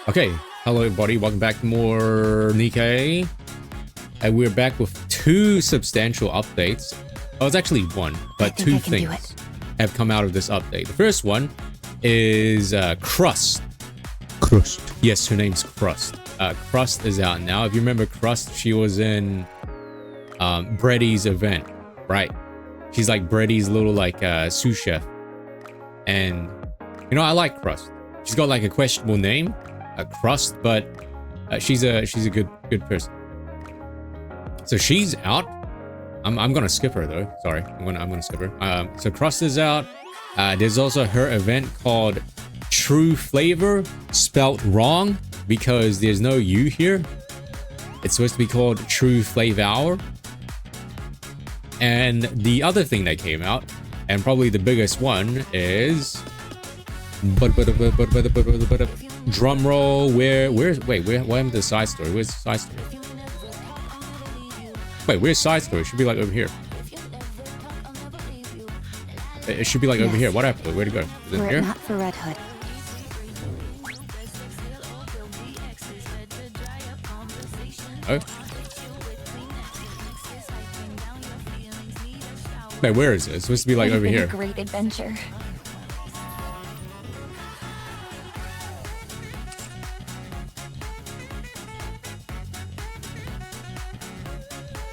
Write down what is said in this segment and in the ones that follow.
Okay, hello everybody, welcome back to more Nikke. And we're back with two substantial updates. Oh, it's actually one, but two things have come out of this update. The first one is Crust. Crust. Yes, her name's Crust. Crust is out now. If you remember Crust, she was in Breddy's event, right? She's like Breddy's little like sous chef. And you know, I like Crust. She's got like a questionable name, Crust, but she's a good person. So she's out. I'm gonna skip her though. Sorry, I'm gonna skip her. So Crust is out. There's also her event called True Flavor, spelt wrong because there's no U here. It's supposed to be called True Flavor Hour. And the other thing that came out, and probably the biggest one, is drum roll. Where's what happened to the side story? Where's the side story? Wait, where's side story? It should be like over here. It should be like over here. What happened? Where'd it go? Is it here? Not for Red Hood. Oh. Wait, where is it? It's supposed to be like over here. A great adventure.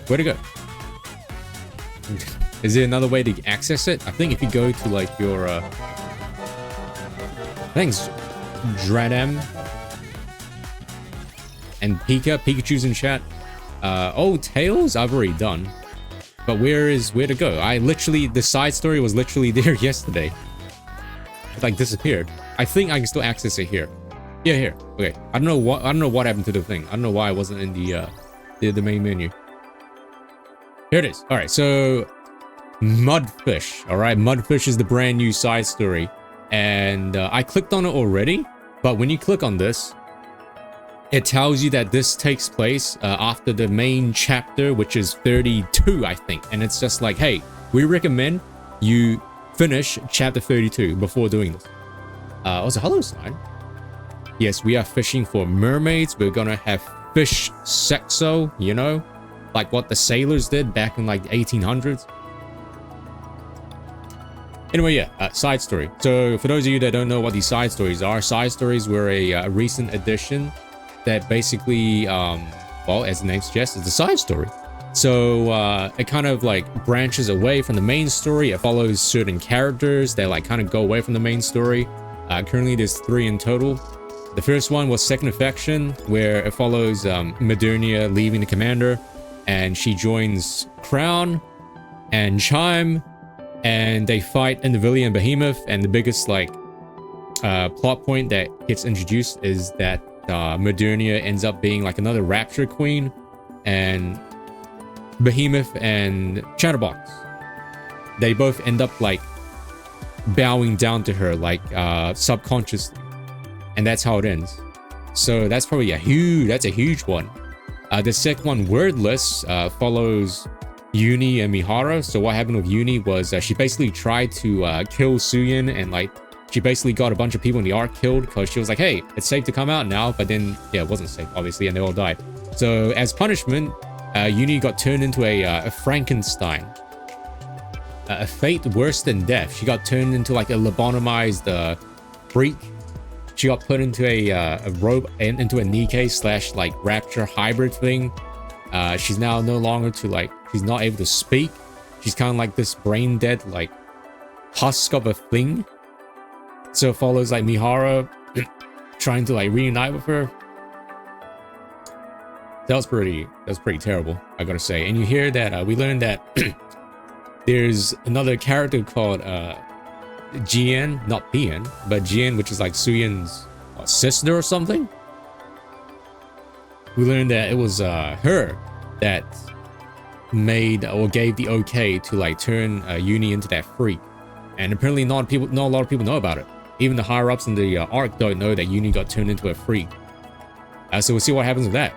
Where'd it go? Is there another way to access it? I think if you go to like your I think it's Dradam and Pikachu's in chat. Oh, Tails I've already done. But where to go? The side story was literally there yesterday. It like disappeared. I think I can still access it here. Yeah, here. Okay. I don't know what happened to the thing. I don't know why it wasn't in the main menu. Here it is. All right, so Mudfish. All right, Mudfish is the brand new side story, and I clicked on it already. But when you click on this, it tells you that this takes place after the main chapter, which is 32, I think. And it's just like, hey, we recommend you finish chapter 32 before doing this. Also, hello, sign. Yes, we are fishing for mermaids. We're gonna have fish sexo, you know, like what the sailors did back in like the 1800s. Anyway, yeah, side story. So for those of you that don't know what these side stories were a recent addition that basically, well, as the name suggests, it's a side story. So it kind of like branches away from the main story. It follows certain characters that like kind of go away from the main story. Currently, there's 3 in total. The first one was Second Affection, where it follows Modernia leaving the commander, and she joins Crown and Chime, and they fight Indivilia and Behemoth. And the biggest like plot point that gets introduced is that Modernia ends up being like another Rapture Queen, and Behemoth and Chatterbox, they both end up like bowing down to her like subconsciously, and that's how it ends. So that's probably a huge one. The second one, Wordless, follows Uni and Mihara. So what happened with Uni was she basically tried to kill Suyin, and like she basically got a bunch of people in the arc killed because she was like, hey, it's safe to come out now. But then, yeah, it wasn't safe, obviously, and they all died. So as punishment, Uni got turned into a Frankenstein. A fate worse than death. She got turned into like a lobotomized freak. She got put into a robe and into a Nikke / like Rapture hybrid thing. She's now no longer she's not able to speak. She's kind of like this brain dead like husk of a thing. So it follows like Mihara trying to like reunite with her. That was pretty terrible, I gotta say. And you hear that we learned that there's another character called Jian, not Bian, but Jian, which is like Suyin's sister or something. We learned that it was her that made or gave the okay to like turn Uni into that freak. And apparently not a lot of people know about it. Even the higher ups in the arc don't know that Uni got turned into a freak. So we'll see what happens with that.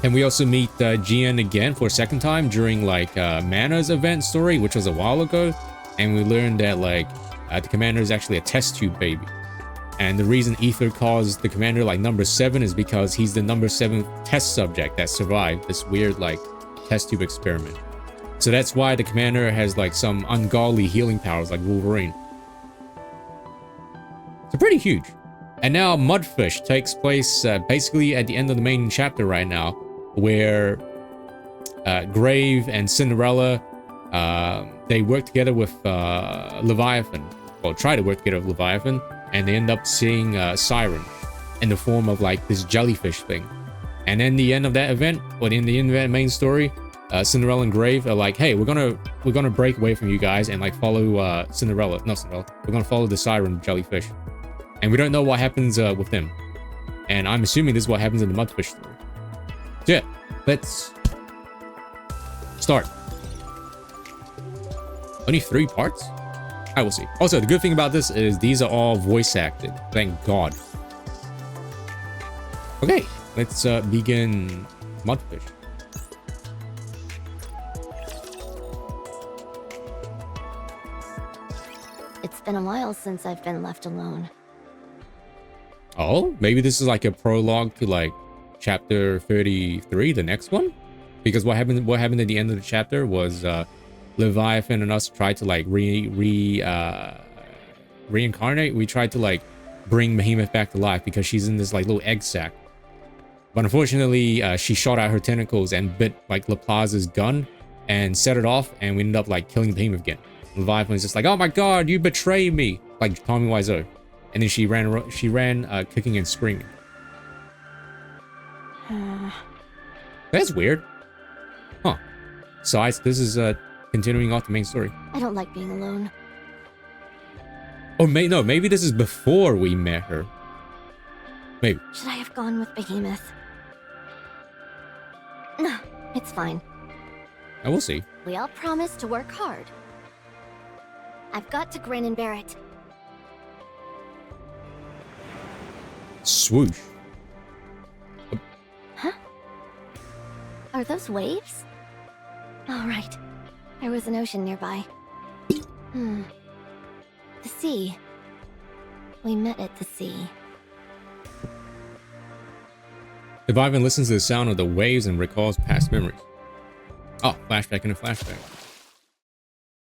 And we also meet Jian again for a second time during like Mana's event story, which was a while ago. And we learned that like the commander is actually a test tube baby. And the reason Ether calls the commander like number 7 is because he's the number 7 test subject that survived this weird like test tube experiment. So that's why the commander has like some ungodly healing powers like Wolverine. So pretty huge. And now Mudfish takes place basically at the end of the main chapter right now, where Grave and Cinderella, they work together with Leviathan. Well, try to work together with Leviathan. And they end up seeing Siren in the form of like this jellyfish thing. And then the end of that event, or in the end of that main story, Cinderella and Grave are like, hey, we're gonna break away from you guys and like follow Cinderella. Not Cinderella. We're gonna follow the Siren jellyfish. And we don't know what happens with them. And I'm assuming this is what happens in the Mudfish story. So yeah, let's start. Only 3 parts? I will see. Also, the good thing about this is these are all voice acted. Thank God. Okay, let's begin Mudfish. It's been a while since I've been left alone. Oh, maybe this is like a prologue to like chapter 33, the next one? Because what happened at the end of the chapter was Leviathan and us tried to like reincarnate. We tried to like bring Behemoth back to life because she's in this like little egg sac. But unfortunately, she shot out her tentacles and bit like LaPlaza's gun and set it off, and we ended up like killing Behemoth again. Leviathan was just like, "Oh my God, you betrayed me!" Like Tommy Wiseau, and then she ran kicking and screaming. That's weird, huh? So this is continuing off the main story. I don't like being alone. Or no, maybe this is before we met her. Maybe. Should I have gone with Behemoth? No, it's fine. I will see. We all promised to work hard. I've got to grin and bear it. Swoosh. Huh? Are those waves? All right. There was an ocean nearby. The sea. We met at the sea. Leviathan listens to the sound of the waves and recalls past memories. Oh, flashback and a flashback.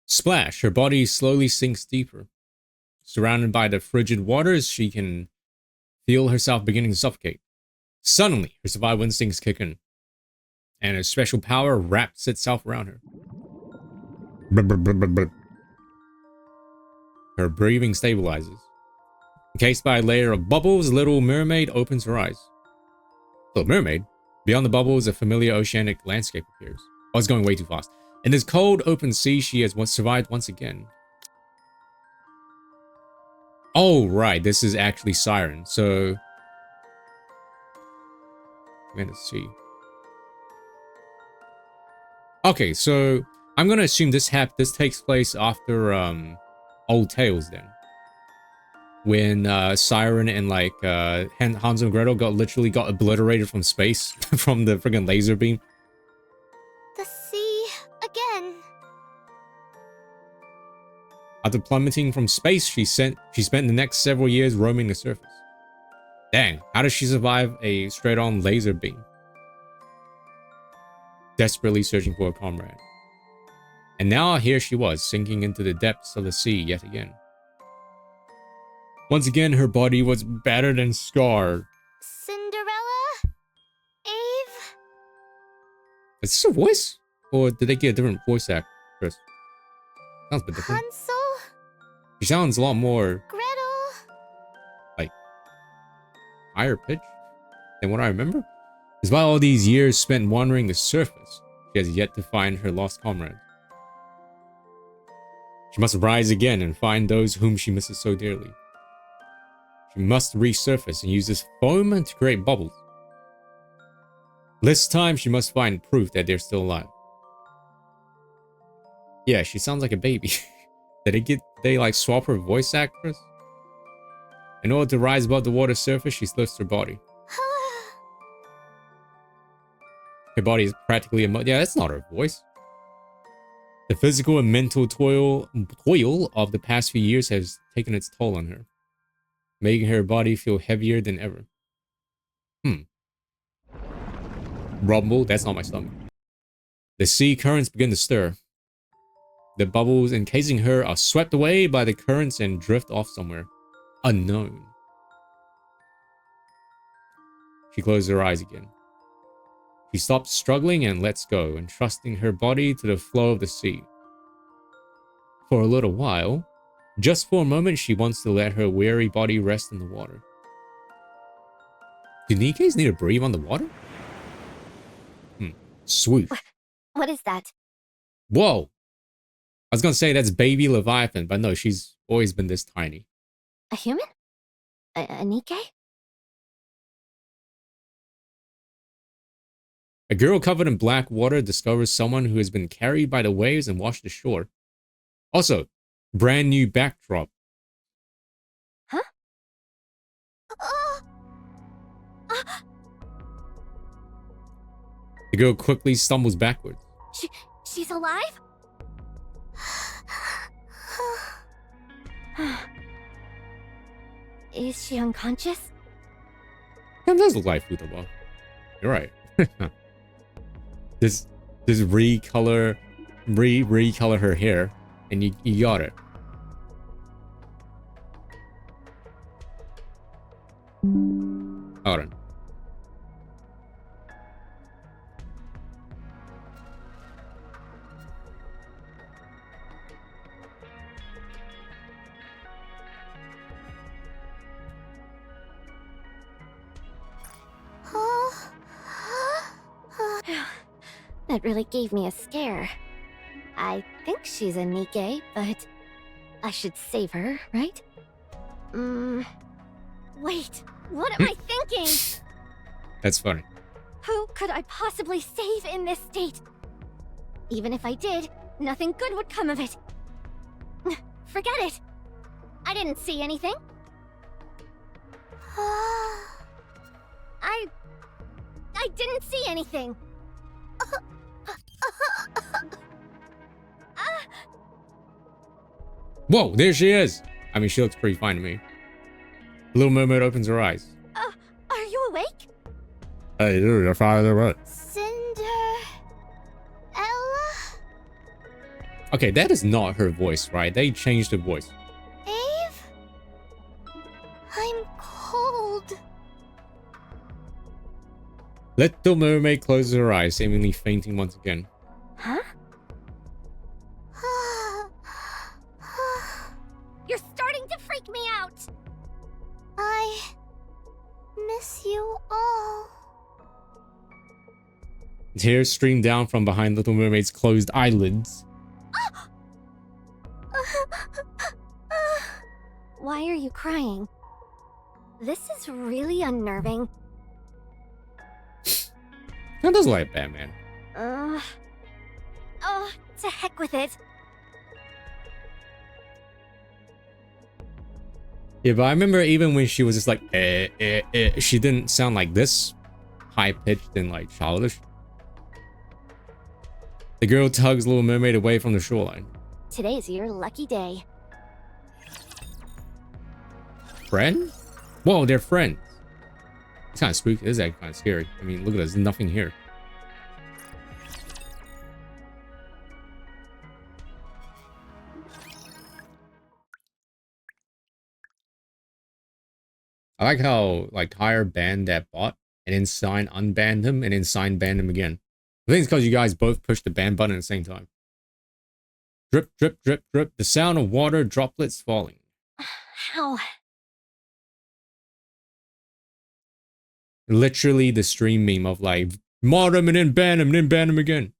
Splash. Her body slowly sinks deeper. Surrounded by the frigid waters, she can feel herself beginning to suffocate. Suddenly, her survival instincts kick in, and a special power wraps itself around her. Her breathing stabilizes. Encased by a layer of bubbles, Little Mermaid opens her eyes. Little Mermaid? Beyond the bubbles, a familiar oceanic landscape appears. I was going way too fast. In this cold, open sea, she has survived once again. Oh, right. This is actually Siren. So, I'm gonna see. Okay, so I'm gonna assume this takes place after Old Tales then. When Siren and like Hans and Gretel literally got obliterated from space from the friggin' laser beam. The sea again. After plummeting from space, she spent the next several years roaming the surface. Dang, how does she survive a straight-on laser beam? Desperately searching for a comrade. And now here she was, sinking into the depths of the sea yet again. Once again, her body was battered and scarred. Cinderella? Eve? Is this her voice? Or did they get a different voice actress? Sounds a bit different. Hansel? She sounds a lot more Gretel? like higher pitch than what I remember. Despite all these years spent wandering the surface, she has yet to find her lost comrades. She must rise again and find those whom she misses so dearly. She must resurface and use this foam to create bubbles. This time, she must find proof that they're still alive. Yeah, she sounds like a baby. Did they like swap her voice actress? In order to rise above the water surface, she lifts her body. Her body is practically yeah, that's not her voice. The physical and mental toil of the past few years has taken its toll on her. making her body feel heavier than ever. Rumble, that's not my stomach. The sea currents begin to stir. The bubbles encasing her are swept away by the currents and drift off somewhere unknown. She closes her eyes again. She stops struggling and lets go, entrusting her body to the flow of the sea. For a little while, just for a moment, she wants to let her weary body rest in the water. Do Nikkes need to breathe on the water? Swoosh. What is that? Whoa! I was gonna say that's baby Leviathan, but no, she's always been this tiny. A human? A Nikke? A girl covered in black water discovers someone who has been carried by the waves and washed ashore. Also, brand new backdrop. Huh? The girl quickly stumbles backwards. She's alive? Is she unconscious? That does look like Futaba. You're right. This recolor her hair, and you got it. Hold on. That really gave me a scare. I think she's a Nikke, but I should save her, right? Wait, what am I thinking? That's funny. Who could I possibly save in this state? Even if I did, nothing good would come of it. Forget it. I didn't see anything. I didn't see anything. Whoa, there she is. I mean, she looks pretty fine to me. The little mermaid opens her eyes. Are you awake? Hey, dude, you're fine. What? Cinderella? Okay, that is not her voice, right? They changed her voice. Ave? I'm cold. Little mermaid closes her eyes, seemingly fainting once again. Huh? You're starting to freak me out! I miss you all. Tears stream down from behind Little Mermaid's closed eyelids. Why are you crying? This is really unnerving. That does like Batman. To heck with it. Yeah, but I remember even when she was just like, she didn't sound like this high-pitched and like childish. The girl tugs Little Mermaid away from the shoreline. Today's your lucky day. Friend? Whoa, they're friends. It's kind of spooky. This is actually kind of scary. I mean, look at this. There's nothing here. I like how like Tyre banned that bot and then Sign unbanned him and then Sign banned him again. I think it's because you guys both pushed the ban button at the same time. Drip, drip, drip, drip. The sound of water droplets falling. How? Literally the stream meme of like, mod him and then ban him again.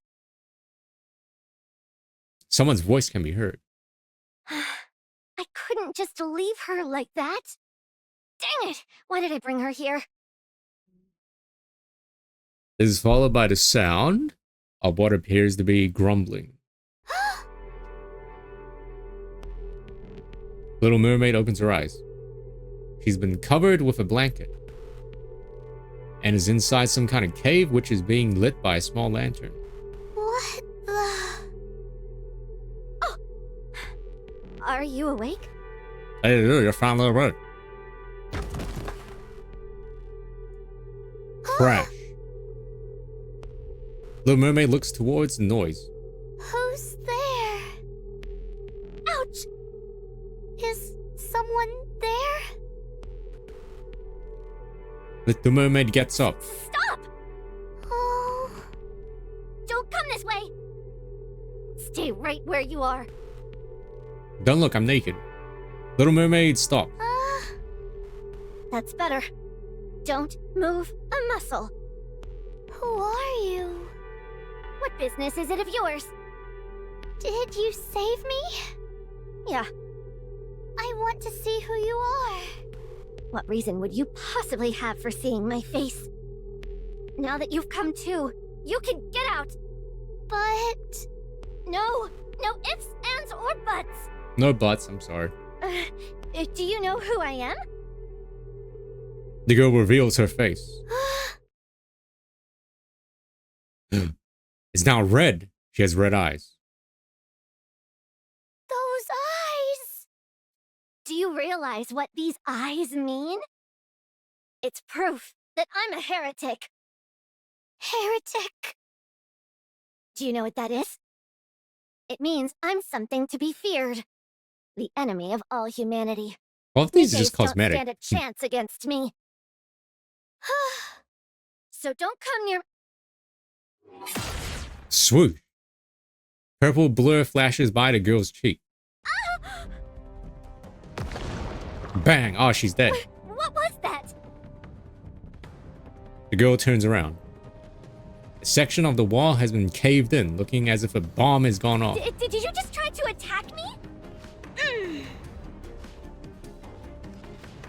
Someone's voice can be heard. I couldn't just leave her like that. Dang it! Why did I bring her here? This is followed by the sound of what appears to be grumbling. Little Mermaid opens her eyes. She's been covered with a blanket and is inside some kind of cave which is being lit by a small lantern. What the... Oh! Are you awake? Hey, you're finally awake. Crash. Little Mermaid looks towards the noise. Who's there? Ouch! Is someone there? Little Mermaid gets up. Stop! Oh. Don't come this way! Stay right where you are. Don't look, I'm naked. Little Mermaid, stop. That's better. Don't move a muscle. Who are you? What business is it of yours? Did you save me? Yeah. I want to see who you are. What reason would you possibly have for seeing my face? Now that you've come to, you can get out. But... No ifs, ands, or buts. No buts, I'm sorry. Do you know who I am? The girl reveals her face. It's now red. She has red eyes. Those eyes! Do you realize what these eyes mean? It's proof that I'm a heretic. Heretic? Do you know what that is? It means I'm something to be feared. The enemy of all humanity. All of these are Nikke's just cosmetic. Don't stand a chance against me. So don't come near... Swoosh. Purple blur flashes by the girl's cheek. Bang! Oh, she's dead. What was that? The girl turns around. A section of the wall has been caved in, looking as if a bomb has gone off. Did you just try to attack me?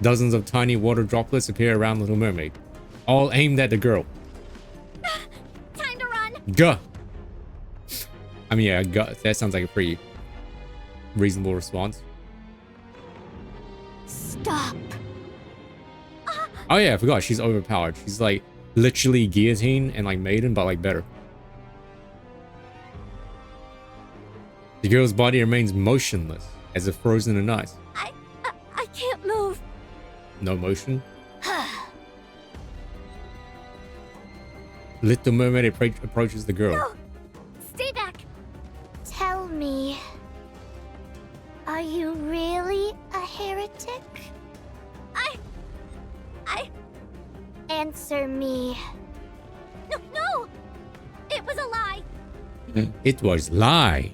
Dozens of tiny water droplets appear around Little Mermaid, all aimed at the girl. Time to run. Gah! I mean, yeah, gah. That sounds like a pretty reasonable response. Stop. Oh yeah, I forgot. She's overpowered. She's like literally guillotine and like maiden, but like better. The girl's body remains motionless, as if frozen in ice. I can't move. No motion. Little Mermaid approaches the girl. No. Stay back. Tell me, are you really a heretic? I... Answer me. No! It was a lie. It was lie.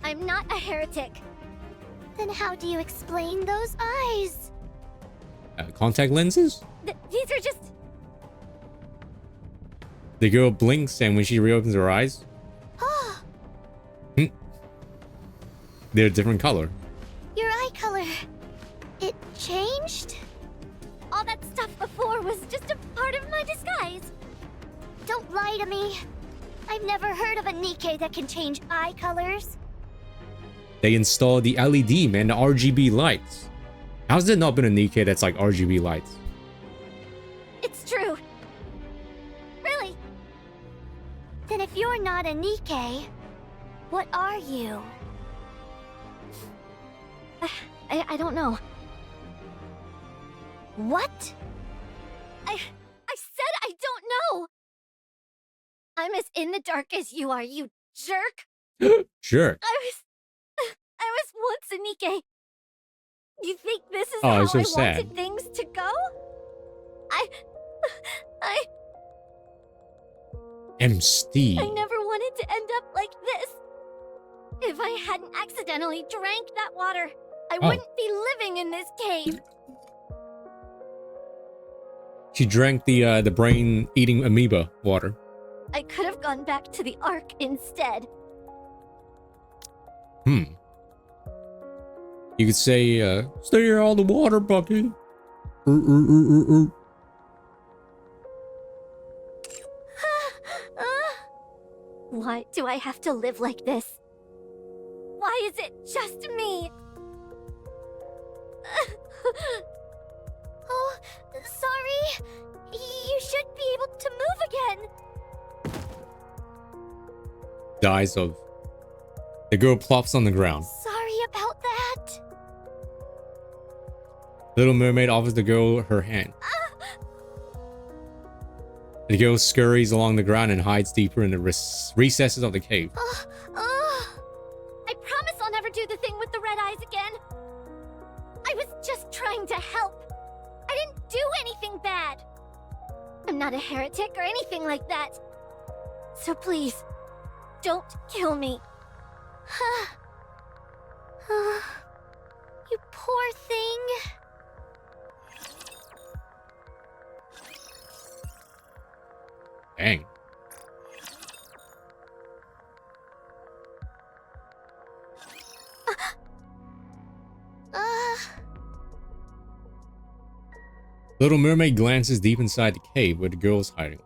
I'm not a heretic. Then how do you explain those eyes? Contact lenses? These are just... The girl blinks, and when she reopens her eyes, they're a different color. Your eye color. It changed? All that stuff before was just a part of my disguise. Don't lie to me. I've never heard of a Nikke that can change eye colors. They installed the LED, man, the RGB lights. How's there not been a Nikke that's like RGB lights? It's true. Really? Then if you're not a Nikke, what are you? I don't know. What? I said I don't know! I'm as in the dark as you are, you jerk! Sure. I was once a Nikke. You think this is Oh, how it's so I sad. wanted things to go? I Steve. I never wanted to end up like this. If I hadn't accidentally drank that water, I wouldn't be living in this cave. She drank the brain-eating amoeba water. I could have gone back to the Ark instead. You could say, stay here on the water, Bucky. Why do I have to live like this? Why is it just me? Oh, sorry. You should be able to move again. The eyes of... The girl plops on the ground. Sorry about that. Little Mermaid offers the girl her hand. The girl scurries along the ground and hides deeper in the recesses of the cave. I promise I'll never do the thing with the red eyes again. I was just trying to help. I didn't do anything bad. I'm not a heretic or anything like that. So please, don't kill me. You poor thing. Dang. Little Mermaid glances deep inside the cave where the girl's hiding.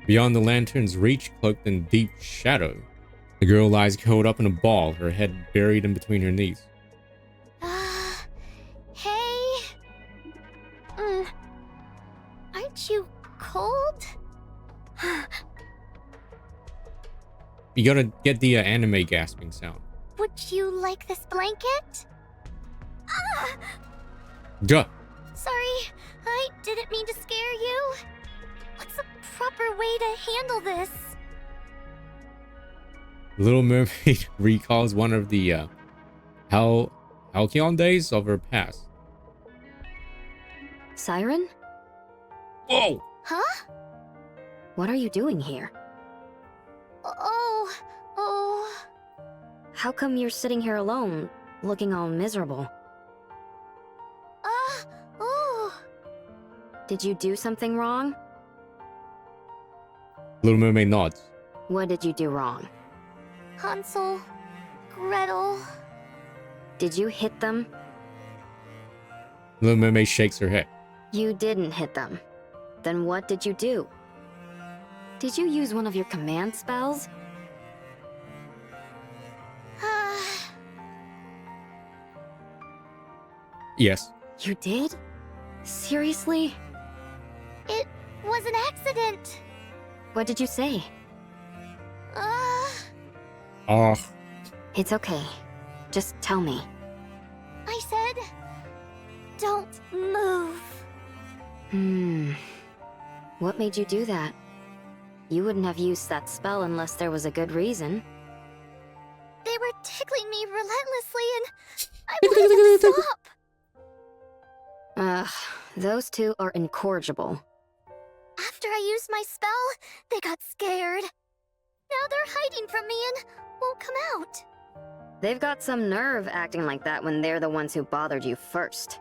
Beyond the lantern's reach, cloaked in deep shadow, the girl lies curled up in a ball, her head buried in between her knees. Hey. Aren't you cold? You gotta get the anime gasping sound. Would you like this blanket? Duh. Sorry, I didn't mean to scare you. What's a proper way to handle this? Little Mermaid recalls one of the Halcyon days of her past. Siren? Whoa! Huh? What are you doing here? Oh. How come you're sitting here alone, looking all miserable? Oh. Did you do something wrong? Little Mermaid nods. What did you do wrong? Hansel, Gretel. Did you hit them? Little Mermaid shakes her head. You didn't hit them. Then what did you do? Did you use one of your command spells? Yes. You did? Seriously? It was an accident. What did you say? Oh. It's okay. Just tell me. I said, don't move. What made you do that? You wouldn't have used that spell unless there was a good reason. They were tickling me relentlessly and I wanted them to stop. Those two are incorrigible. After I used my spell, they got scared. Now they're hiding from me and won't come out. They've got some nerve acting like that when they're the ones who bothered you first.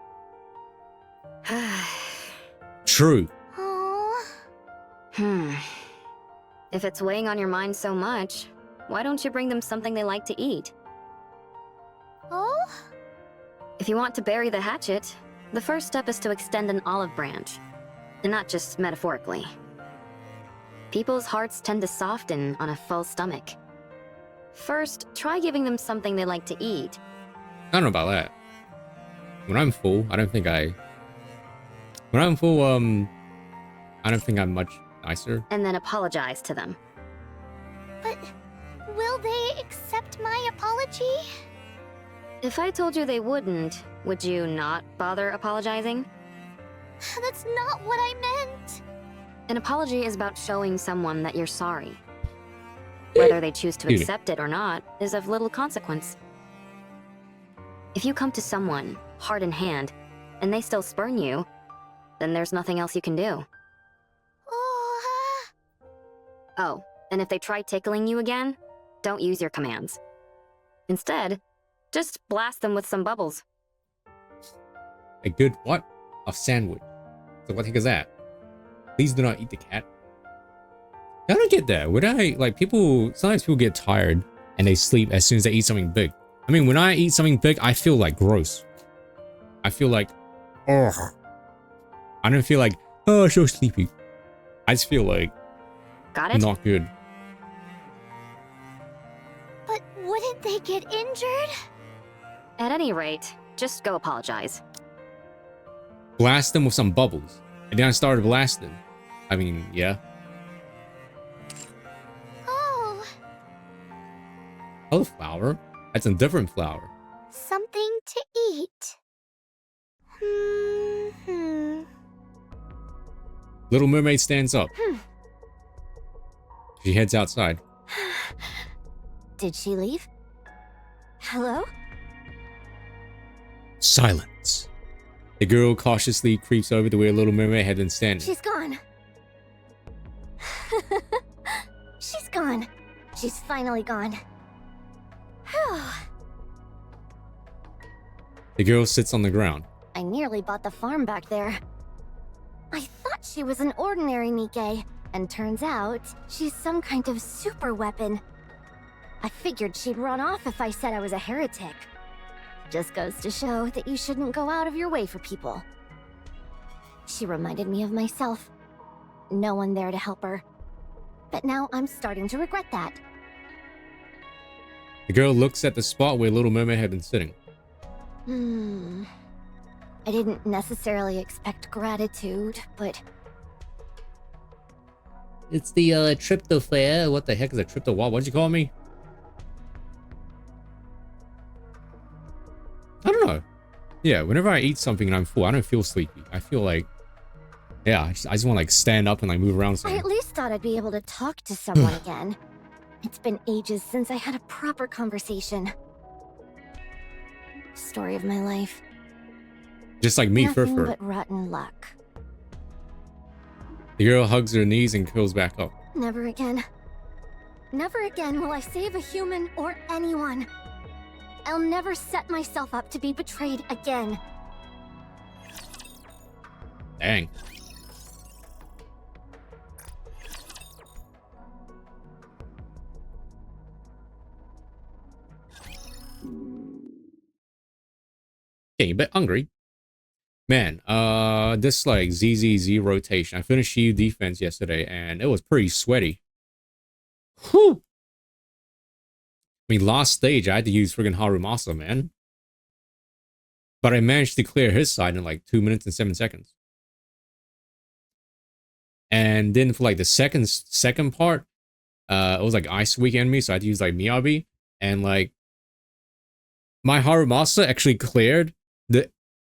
True. Oh. If it's weighing on your mind so much, why don't you bring them something they like to eat? Oh? If you want to bury the hatchet, the first step is to extend an olive branch. And not just metaphorically. People's hearts tend to soften on a full stomach. First, try giving them something they like to eat. I don't know about that. When I'm full, I don't think When I'm full, I don't think I'm much nicer. And then apologize to them. But will they accept my apology? If I told you they wouldn't, would you not bother apologizing? That's not what I meant. An apology is about showing someone that you're sorry. Whether they choose to accept it or not is of little consequence. If you come to someone, heart in hand, and they still spurn you, then there's nothing else you can do. Oh, and if they try tickling you again, don't use your commands. Instead, just blast them with some bubbles. A good what? A sandwich. So what the heck is that? Please do not eat the cat. I don't get that. Would I, like, sometimes people get tired and they sleep as soon as they eat something big. I mean, when I eat something big, I feel like gross. I feel like, ugh. I don't feel like, oh, so sleepy. I just feel like, got it? not good. But wouldn't they get injured? At any rate, just go apologize. Blast them with some bubbles. And then I started blasting. I mean, yeah. Oh. Hello, flower. That's a different flower. Something to eat. Little Mermaid stands up. She heads outside. Did she leave? Hello? Silence. The girl cautiously creeps over to where Little Mermaid had been standing. She's gone. She's gone. She's finally gone. The girl sits on the ground. I nearly bought the farm back there. I thought she was an ordinary Nikke, and turns out she's some kind of super weapon. I figured she'd run off if I said I was a heretic. Just goes to show that you shouldn't go out of your way for people. She reminded me of myself. No one there to help her. But now I'm starting to regret that. The girl looks at the spot where Little Mermaid had been sitting. I didn't necessarily expect gratitude, but... It's the tryptophan. What the heck is a trypto what? What'd you call me? I don't know. Yeah, whenever I eat something and I'm full, I don't feel sleepy. I feel like... Yeah, I just want to like stand up and like move around I something. at least thought I'd be able to talk to someone again. It's been ages since I had a proper conversation. Story of my life. Just like me, Nothing Furfur. but rotten luck. The girl hugs her knees and curls back up. Never again. Never again will I save a human or anyone. I'll never set myself up to be betrayed again. Dang. Getting a bit hungry. Man, this like ZZZ rotation. I finished EU defense yesterday and it was pretty sweaty. Whew. I mean, last stage I had to use friggin' Harumasa, man. But I managed to clear his side in like 2 minutes and 7 seconds. And then for like the second part, it was like Ice Week enemy, so I had to use like Miyabi. And like my Harumasa actually cleared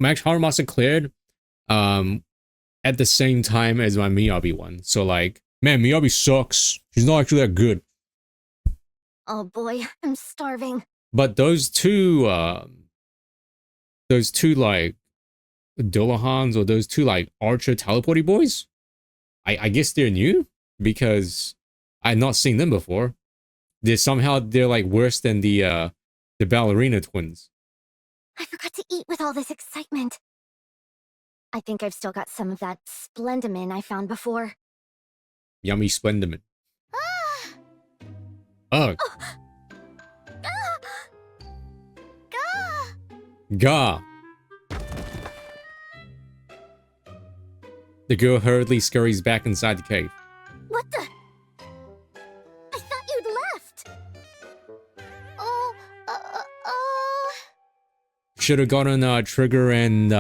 Harumasa cleared at the same time as my Miyabi one. So like, man, Miyabi sucks. She's not actually that good. Oh boy, I'm starving. But those two like Dullahans or those two like archer teleporty boys, I guess they're new because I've not seen them before. They're like worse than the ballerina twins. I forgot to eat with all this excitement. I think I've still got some of that Splendimin I found before. Yummy Splendimin. Ugh. Gah. The girl hurriedly scurries back inside the cave. What the? I thought you'd left. Oh, Should have gotten Trigger and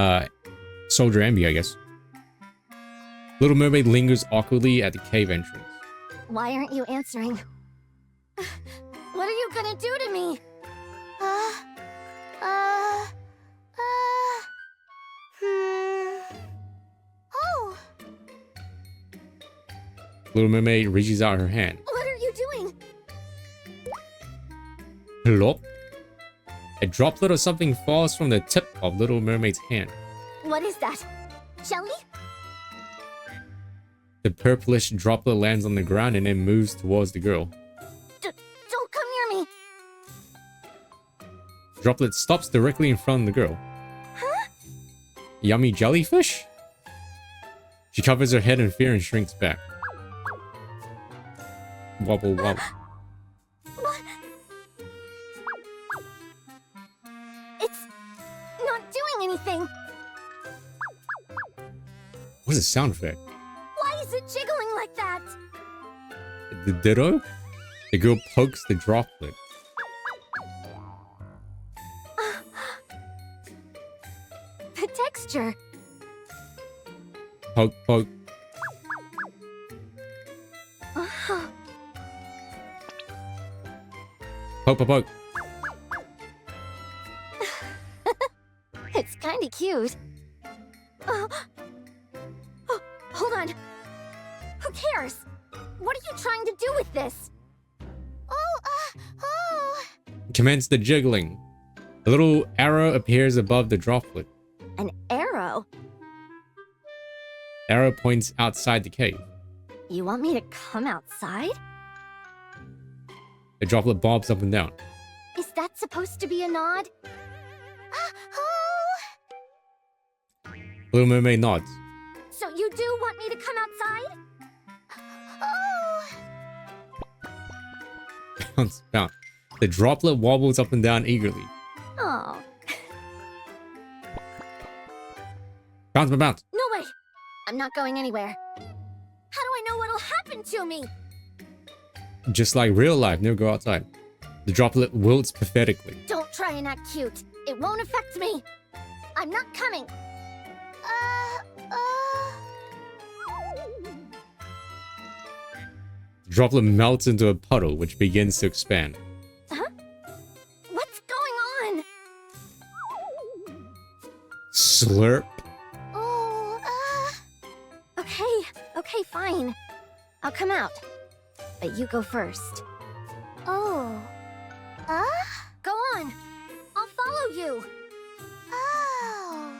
Soldier Ambi, I guess. Little Mermaid lingers awkwardly at the cave entrance. Why aren't you answering? What are you gonna do to me? Oh, Little Mermaid reaches out her hand. what are you doing? Plop. A droplet of something falls from the tip of Little Mermaid's hand. What is that? Jelly? The purplish droplet lands on the ground and then moves towards the girl. Don't come near me. Droplet stops directly in front of the girl. Huh? Yummy jellyfish? She covers her head in fear and shrinks back. Wobble wobble. What? It's not doing anything. What's the sound effect? Why is it jiggling like that? The ditto? The girl pokes the droplet. The texture. Poke, poke. Poke, poke, poke. It's kinda cute. Oh, hold on. Who cares? What are you trying to do with this? Oh. Commence the jiggling. A little arrow appears above the droplet. An arrow? Arrow points outside the cave. You want me to come outside? The droplet bobs up and down. Is that supposed to be a nod? Little Mermaid nods. So you do want me to come outside? Oh. Bounce, bounce. The droplet wobbles up and down eagerly. Oh. Bounce, bounce, bounce. No way! I'm not going anywhere. How do I know what'll happen to me? Just like real life, never go outside. The droplet wilts pathetically. Don't try and act cute. It won't affect me. I'm not coming. The droplet melts into a puddle, which begins to expand. Huh? What's going on? Slurp. Okay, fine. I'll come out. But you go first. Oh. Go on. I'll follow you. Oh.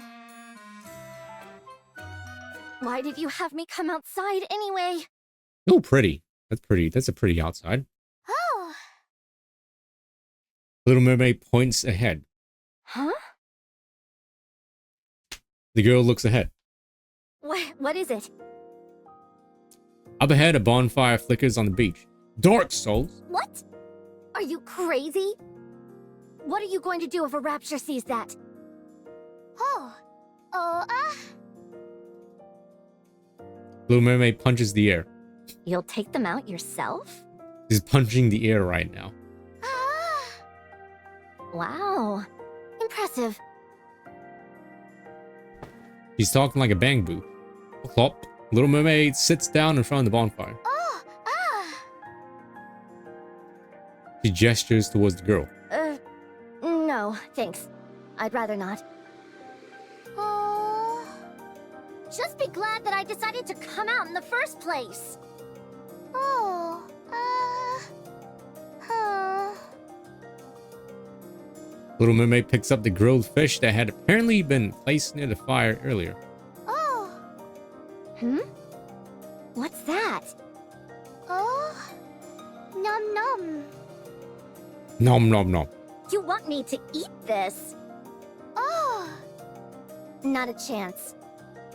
Why did you have me come outside anyway? Oh, pretty. That's pretty. That's a pretty outside. Oh. Little Mermaid points ahead. Huh? The girl looks ahead. What is it? Up ahead, a bonfire flickers on the beach. Dark souls. What? Are you crazy? What are you going to do if a rapture sees that? Little Mermaid punches the air. You'll take them out yourself? She's punching the air right now. Wow. Impressive. She's talking like a bamboo. Plop. Little Mermaid sits down in front of the bonfire. She gestures towards the girl. No, thanks. I'd rather not. Just be glad that I decided to come out in the first place. Little Mermaid picks up the grilled fish that had apparently been placed near the fire earlier. What's that? Nom nom. Nom nom nom. You want me to eat this? Not a chance.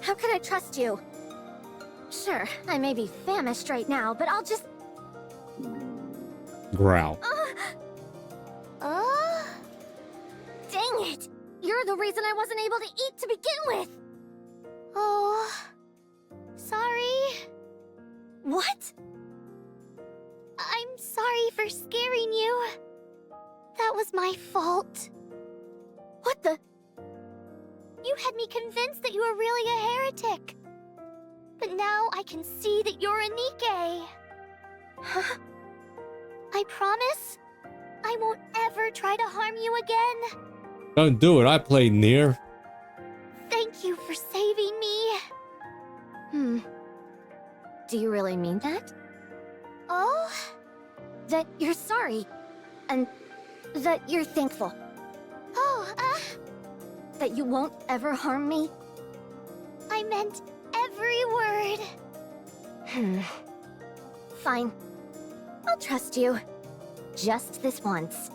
How can I trust you? Sure, I may be famished right now, but I'll just... Growl. Dang it! You're the reason I wasn't able to eat to begin with! Sorry. What? I'm sorry for scaring you. That was my fault. What the? You had me convinced that you were really a heretic. But now I can see that you're a Nikke. Huh? I promise I won't ever try to harm you again. Don't do it. I played near. Thank you for saving me. Do you really mean that? That you're sorry. And that you're thankful. That you won't ever harm me? I meant every word. Fine. I'll trust you. Just this once.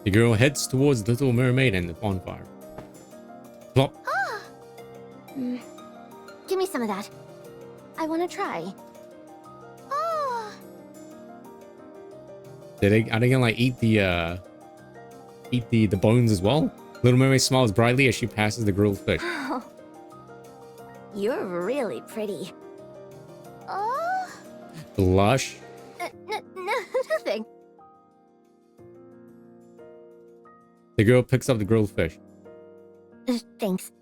The girl heads towards the Little Mermaid and the bonfire. Plop. Give me some of that. I want to try. Are they gonna like eat the bones as well? Little Mermaid smiles brightly as she passes the grilled fish. You're really pretty. Blush. Nothing. The girl picks up the grilled fish. Thanks.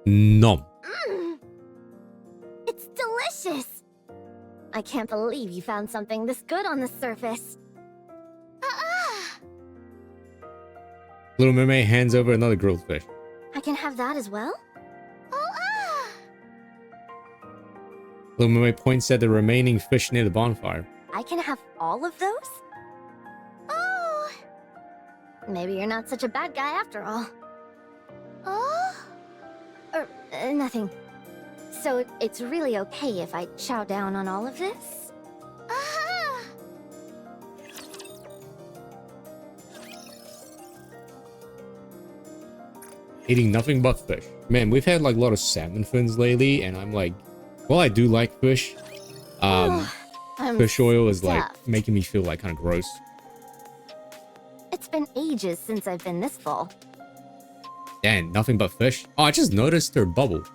Nom. It's delicious. I can't believe you found something this good on the surface. Little Mermaid hands over another grilled fish. I can have that as well? Little Mermaid points at the remaining fish near the bonfire. I can have all of those? Oh! Maybe you're not such a bad guy after all. Oh? Nothing. So it's really okay if I chow down on all of this? Aha! Eating nothing but fish. Man, we've had like a lot of salmon fins lately, and I'm like, well, I do like fish. Fish oil is like making me feel like kind of gross. It's been ages since I've been this full. And nothing but fish. Oh, I just noticed her bubble.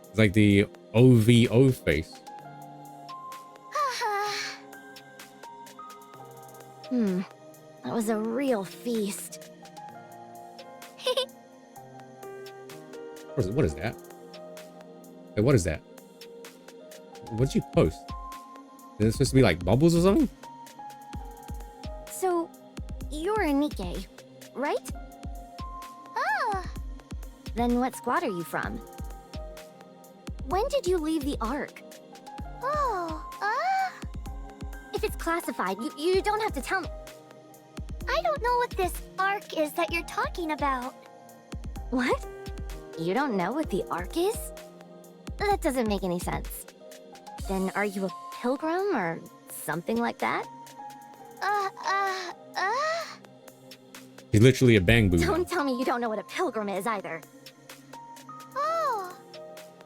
It's like the OVO face. That was a real feast. What is that? Hey, what is that? What did you post? Is it supposed to be like bubbles or something? So, you're a Nikke, right? Ah! Then what squad are you from? When did you leave the Ark? Oh, If it's classified, you don't have to tell me. I don't know what this Ark is that you're talking about. What? You don't know what the Ark is? That doesn't make any sense. Then are you a pilgrim or something like that? He's literally a bang boo. Don't tell me you don't know what a pilgrim is either. Oh.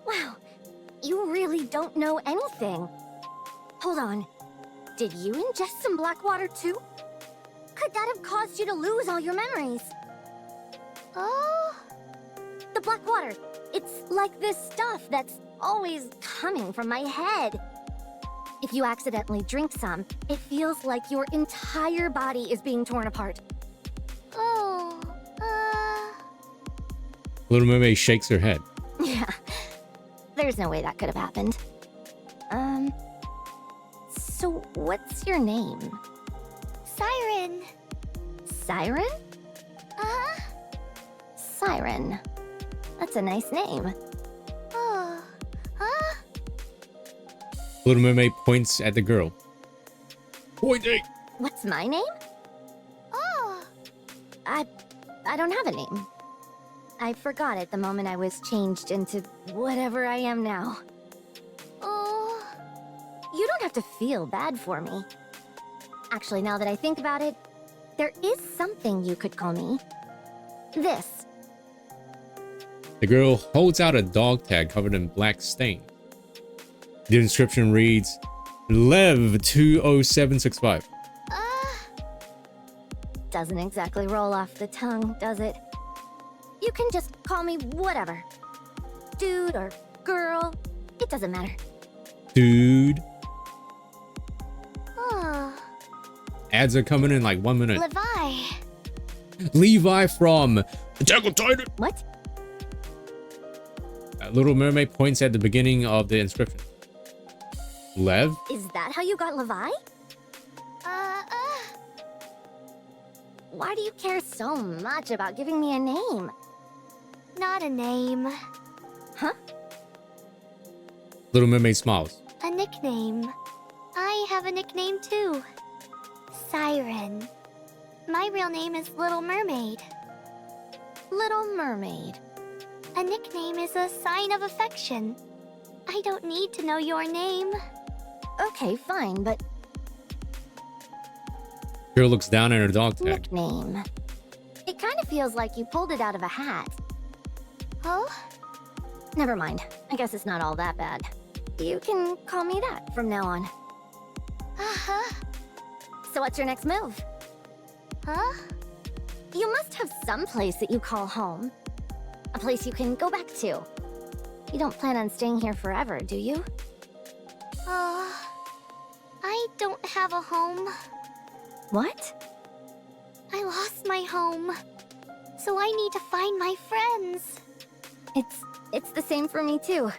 Wow. You really don't know anything. Hold on. Did you ingest some black water too? Could that have caused you to lose all your memories? Oh. The black water. It's like this stuff that's always coming from my head. If you accidentally drink some, it feels like your entire body is being torn apart. Oh, Little Mermaid shakes her head. Yeah, there's no way that could have happened. So what's your name? Siren. Siren? Uh-huh. Siren. That's a nice name. Oh, huh? Little Mermaid points at the girl. Pointing! What's my name? Oh. I don't have a name. I forgot it the moment I was changed into whatever I am now. Oh. You don't have to feel bad for me. Actually, now that I think about it, there is something you could call me. This. The girl holds out a dog tag covered in black stain. The inscription reads, Lev 20765. Doesn't exactly roll off the tongue, does it? You can just call me whatever. Dude or girl, it doesn't matter. Dude. Oh. Ads are coming in like 1 minute. Levi. Levi from Attack on Titan. What? Little Mermaid points at the beginning of the inscription. Lev? Is that how you got Levi? Why do you care so much about giving me a name? Not a name. Huh? Little Mermaid smiles. A nickname. I have a nickname too. Siren. My real name is Little Mermaid. Little Mermaid. A nickname is a sign of affection. I don't need to know your name. Okay, fine, but... Girl looks down at her dog tag. Nickname. It kind of feels like you pulled it out of a hat. Oh? Never mind. I guess it's not all that bad. You can call me that from now on. Uh-huh. So what's your next move? Huh? You must have some place that you call home. A place you can go back to. You don't plan on staying here forever, do you? I don't have a home. What? I lost my home. So I need to find my friends. It's the same for me too.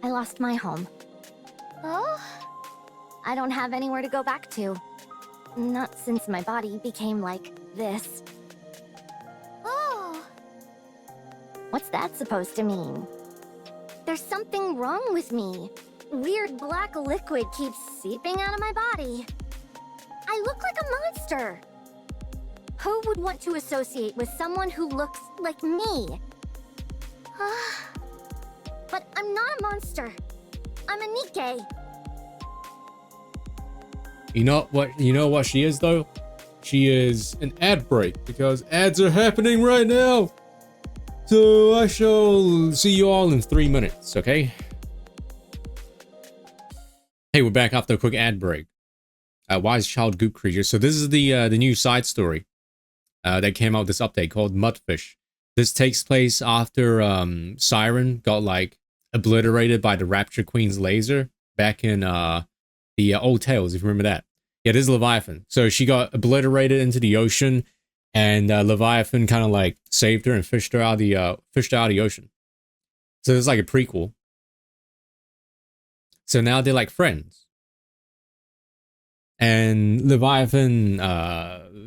I lost my home. Oh? I don't have anywhere to go back to. Not since my body became like this. Oh. What's that supposed to mean? There's something wrong with me. Weird black liquid keeps seeping out of my body. I look like a monster. Who would want to associate with someone who looks like me? But I'm not a monster. I'm a Nikke. You know what she is though? She is an ad break because ads are happening right now. So I shall see you all in 3 minutes, okay? Hey, we're back after a quick ad break. Wise Child Goop Creature. So this is the new side story that came out with this update called Mudfish. This takes place after Siren got like obliterated by the Rapture Queen's laser back in the old tales, if you remember that. Yeah, this is Leviathan. So she got obliterated into the ocean, and Leviathan kind of like saved her and fished her out of the ocean. So it's like a prequel. So now they're like friends. And Leviathan,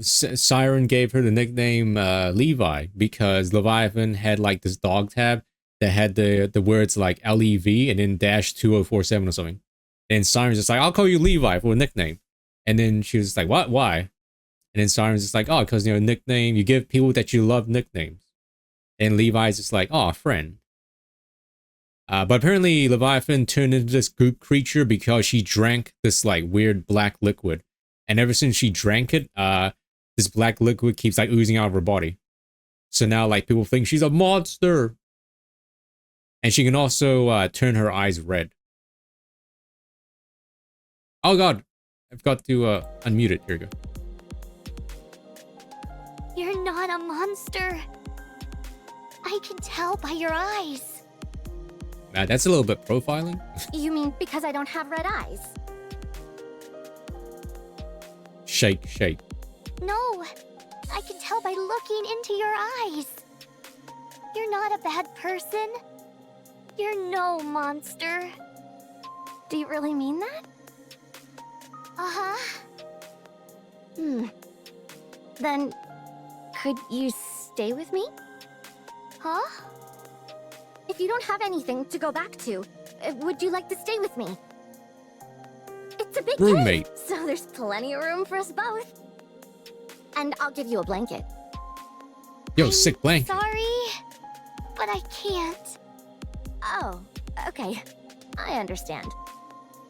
Siren gave her the nickname Levi because Leviathan had like this dog tab that had the words like LEV and then -2047 or something. And Siren's just like, I'll call you Levi for a nickname. And then she was like, what? Why? And then Siren's just like, oh, because, you know, nickname, you give people that you love nicknames. And Levi's just like, oh, friend. But apparently Leviathan turned into this goop creature because she drank this like weird black liquid. And ever since she drank it, this black liquid keeps like oozing out of her body. So now like people think she's a monster. And she can also turn her eyes red. Oh god, I've got to unmute it. Here we go. You're not a monster. I can tell by your eyes. That's a little bit profiling. You mean because I don't have red eyes? Shake, shake. No, I can tell by looking into your eyes. You're not a bad person. You're no monster. Do you really mean that? Uh-huh. Then, could you stay with me? Huh? If you don't have anything to go back to, would you like to stay with me? It's a big roommate, cave, so there's plenty of room for us both. And I'll give you a blanket. Yo, I'm sick blanket. Sorry, but I can't. Oh, okay. I understand.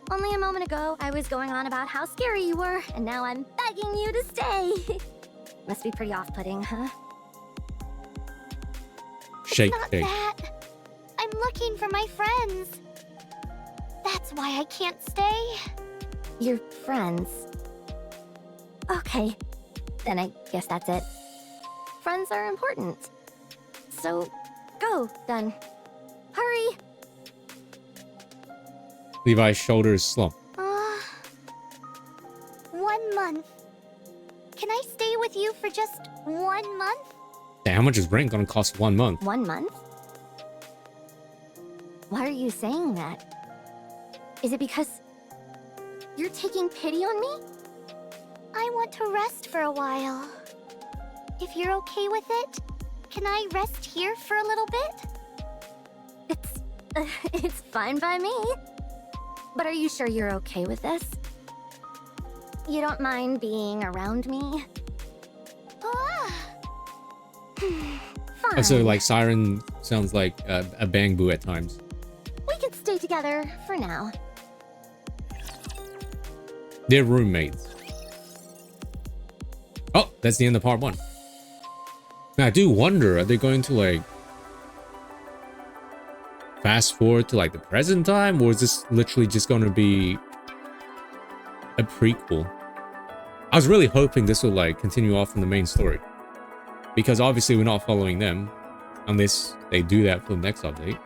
Only a moment ago, I was going on about how scary you were, and now I'm begging you to stay. Must be pretty off-putting, huh? Shake, It's not shake. that. I'm looking for my friends. That's why I can't stay. Your friends. Okay, then I guess that's it. Friends are important. So, go, then. Hurry! Levi's shoulders slump. 1 month. Can I stay with you for just 1 month? Damn, how much is rent gonna cost 1 month? 1 month? Why are you saying that? Is it because you're taking pity on me? I want to rest for a while. If you're okay with it, can I rest here for a little bit? It's fine by me. But are you sure you're okay with this? You don't mind being around me? Fine. So like Siren sounds like a bang boo at times. We can stay together for now. They're roommates. Oh, that's the end of part 1. Now I do wonder, are they going to like fast forward to like the present time, or is this literally just going to be a prequel? I was really hoping this would like continue off from the main story, because obviously we're not following them unless they do that for the next update.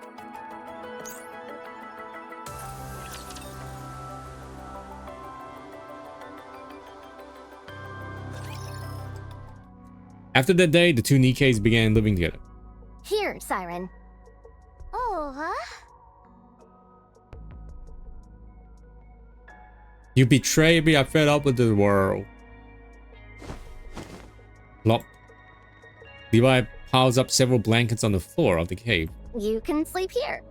After that day, the two Nikkes began living together. Here, Siren. Oh, huh? You betrayed me, I fed up with the world. Plop. Levi piles up several blankets on the floor of the cave. You can sleep here.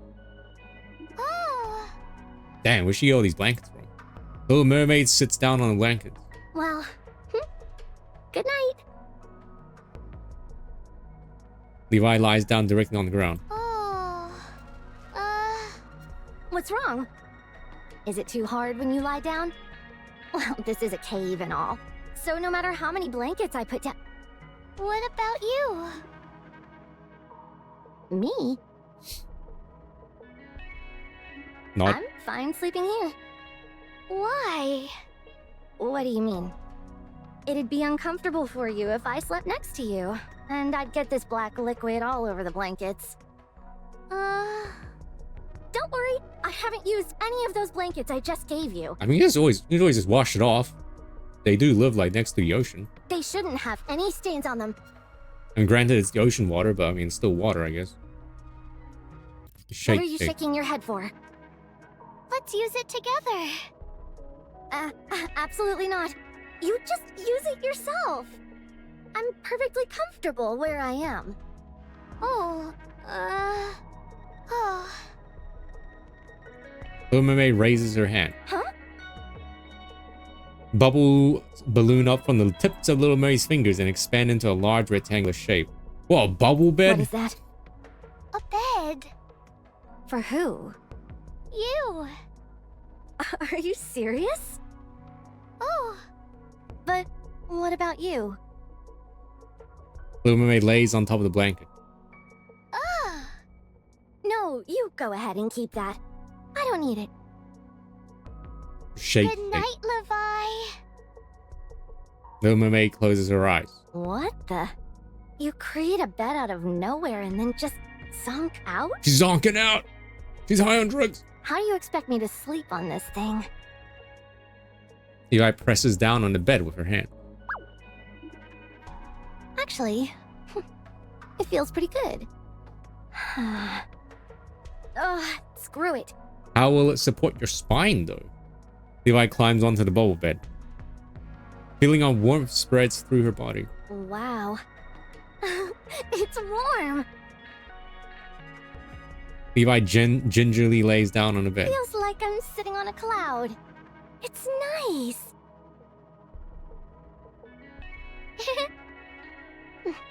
Damn, where'd she get all these blankets from? Little mermaid sits down on the blankets. Well, good night. Levi lies down directly on the ground. Oh, what's wrong? Is it too hard when you lie down? Well, this is a cave and all, so no matter how many blankets I put down... What about you? Me? Not. I'm fine sleeping here. Why? What do you mean? It'd be uncomfortable for you if I slept next to you, and I'd get this black liquid all over the blankets. Don't worry, I haven't used any of those blankets I just gave you. I mean, you can always just wash it off. They do live like next to the ocean. They shouldn't have any stains on them. And granted, it's the ocean water, but I mean, it's still water, I guess. Shake, What are you shake. shaking your head for? Let's use it together. Absolutely not. You just use it yourself. I'm perfectly comfortable where I am. Oh. Little mermaid raises her hand. Huh? Bubble balloon up from the tips of Little Mermaid's fingers and expand into a large rectangular shape. Whoa, a bubble bed? What is that? A bed. For who? You. Are you serious? Oh. But what about you? Little Mermaid lays on top of the blanket. No, you go ahead and keep that. I don't need it. Shake, Good shake. night, Levi. Little Mermaid closes her eyes. What the? You create a bed out of nowhere and then just zonk out? She's zonking out! She's high on drugs! How do you expect me to sleep on this thing? Levi presses down on the bed with her hand. Actually, it feels pretty good. Ugh, screw it. How will it support your spine, though? Levi climbs onto the bubble bed. Feeling of warmth spreads through her body. Wow. It's warm. Levi gingerly lays down on the bed. Feels like I'm sitting on a cloud. It's nice.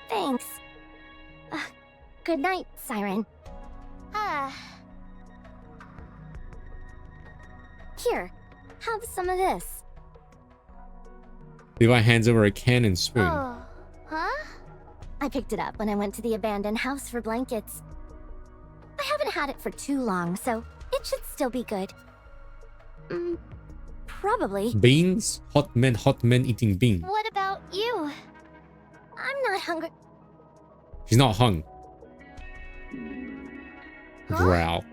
Thanks. Good night, Siren. Here, have some of this. Levi hands over a can and spoon. Oh, huh? I picked it up when I went to the abandoned house for blankets. I haven't had it for too long, so it should still be good. Probably. Beans? Hot men eating beans. What about you? I'm not hungry. She's not hung. Huh? Growl.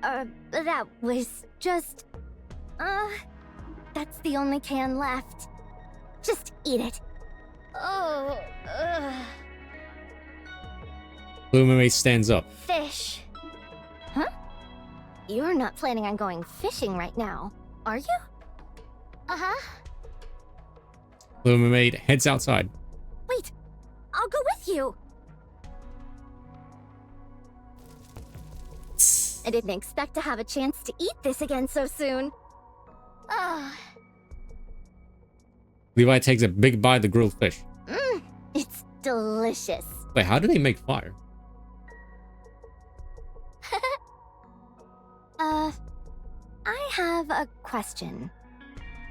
That was just... that's the only can left. Just eat it. Oh, Little Mermaid stands up. Fish. Huh? You're not planning on going fishing right now, are you? Uh-huh. Little Mermaid heads outside. Wait, I'll go with you. I didn't expect to have a chance to eat this again so soon. Levi takes a big bite of the grilled fish. It's delicious. Wait, how do they make fire? I have a question.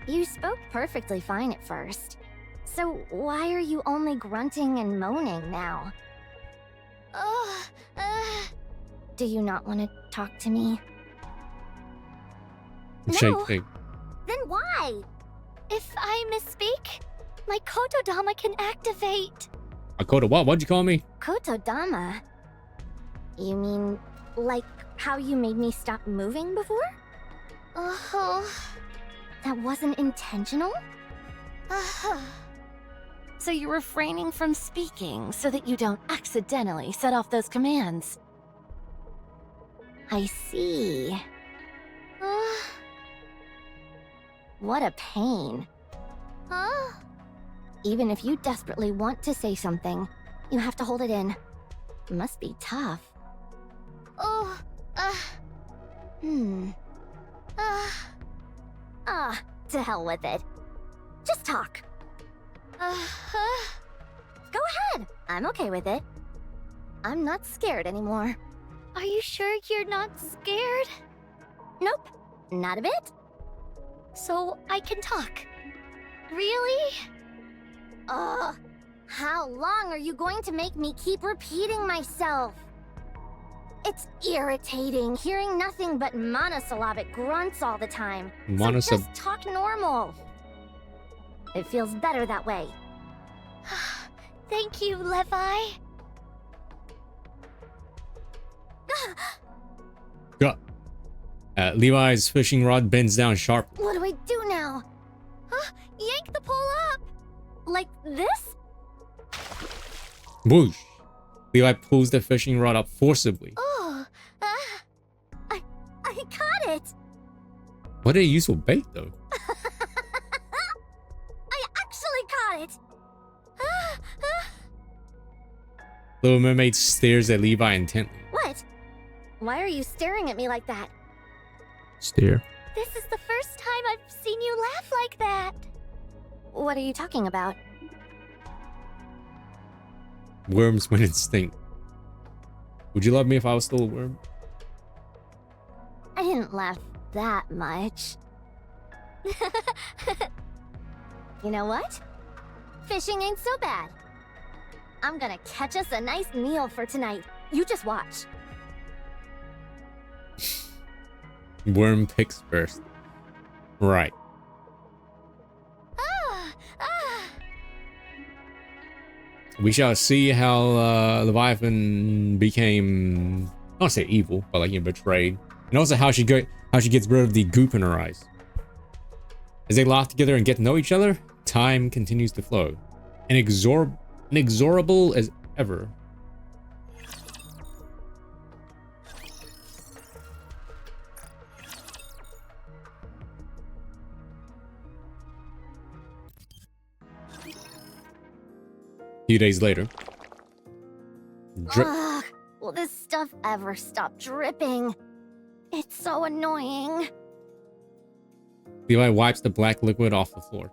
You spoke perfectly fine at first. So why are you only grunting and moaning now? Do you not want to talk to me? Shake, No. shake. Then why? If I misspeak, my Kotodama can activate. Akoda, what? What'd you call me? Kotodama? You mean, like how you made me stop moving before? That wasn't intentional? So you're refraining from speaking so that you don't accidentally set off those commands. I see. What a pain. Even if you desperately want to say something, you have to hold it in. Must be tough. To hell with it. Just talk. Go ahead. I'm okay with it. I'm not scared anymore. Are you sure you're not scared? Nope, not a bit. So I can talk. Really? How long are you going to make me keep repeating myself? It's irritating hearing nothing but monosyllabic grunts all the time. So just talk normal. It feels better that way. Thank you, Levi. Go. Levi's fishing rod bends down sharp. What do I do now? Yank the pole up. Like this? Whoosh. Levi pulls the fishing rod up forcibly. Oh, I caught it. What did he use for bait, though? I actually caught it. Little Mermaid stares at Levi intently. What? Why are you staring at me like that? Stare. This is the first time I've seen you laugh like that. What are you talking about? Worms when it stink. Would you love me if I was still a worm? I didn't laugh that much. You know what? Fishing ain't so bad. I'm gonna catch us a nice meal for tonight. You just watch. Worm picks first. Right. We shall see how Leviathan became, I don't say evil, but like, you know, betrayed. And also how she gets rid of the goop in her eyes. As they laugh together and get to know each other, time continues to flow. Inexorable as ever. A few days later. Ugh, will this stuff ever stop dripping? It's so annoying. Levi wipes the black liquid off the floor.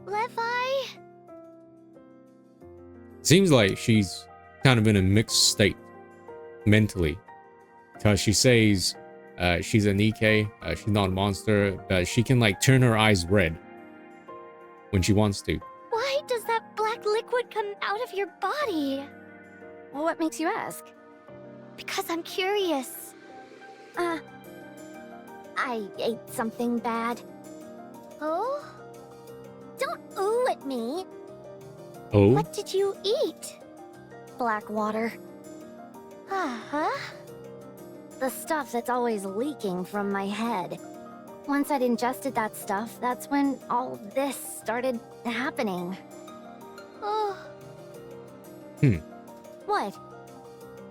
Levi? Seems like she's kind of in a mixed state mentally. Because she says she's a Nikke, she's not a monster, but she can like turn her eyes red when she wants to. Why does that black liquid come out of your body? What makes you ask? Because I'm curious. I ate something bad. Oh? Don't ooh at me. Oh? What did you eat? Black water. Uh-huh. The stuff that's always leaking from my head. Once I'd ingested that stuff, that's when all this started happening. Oh. What?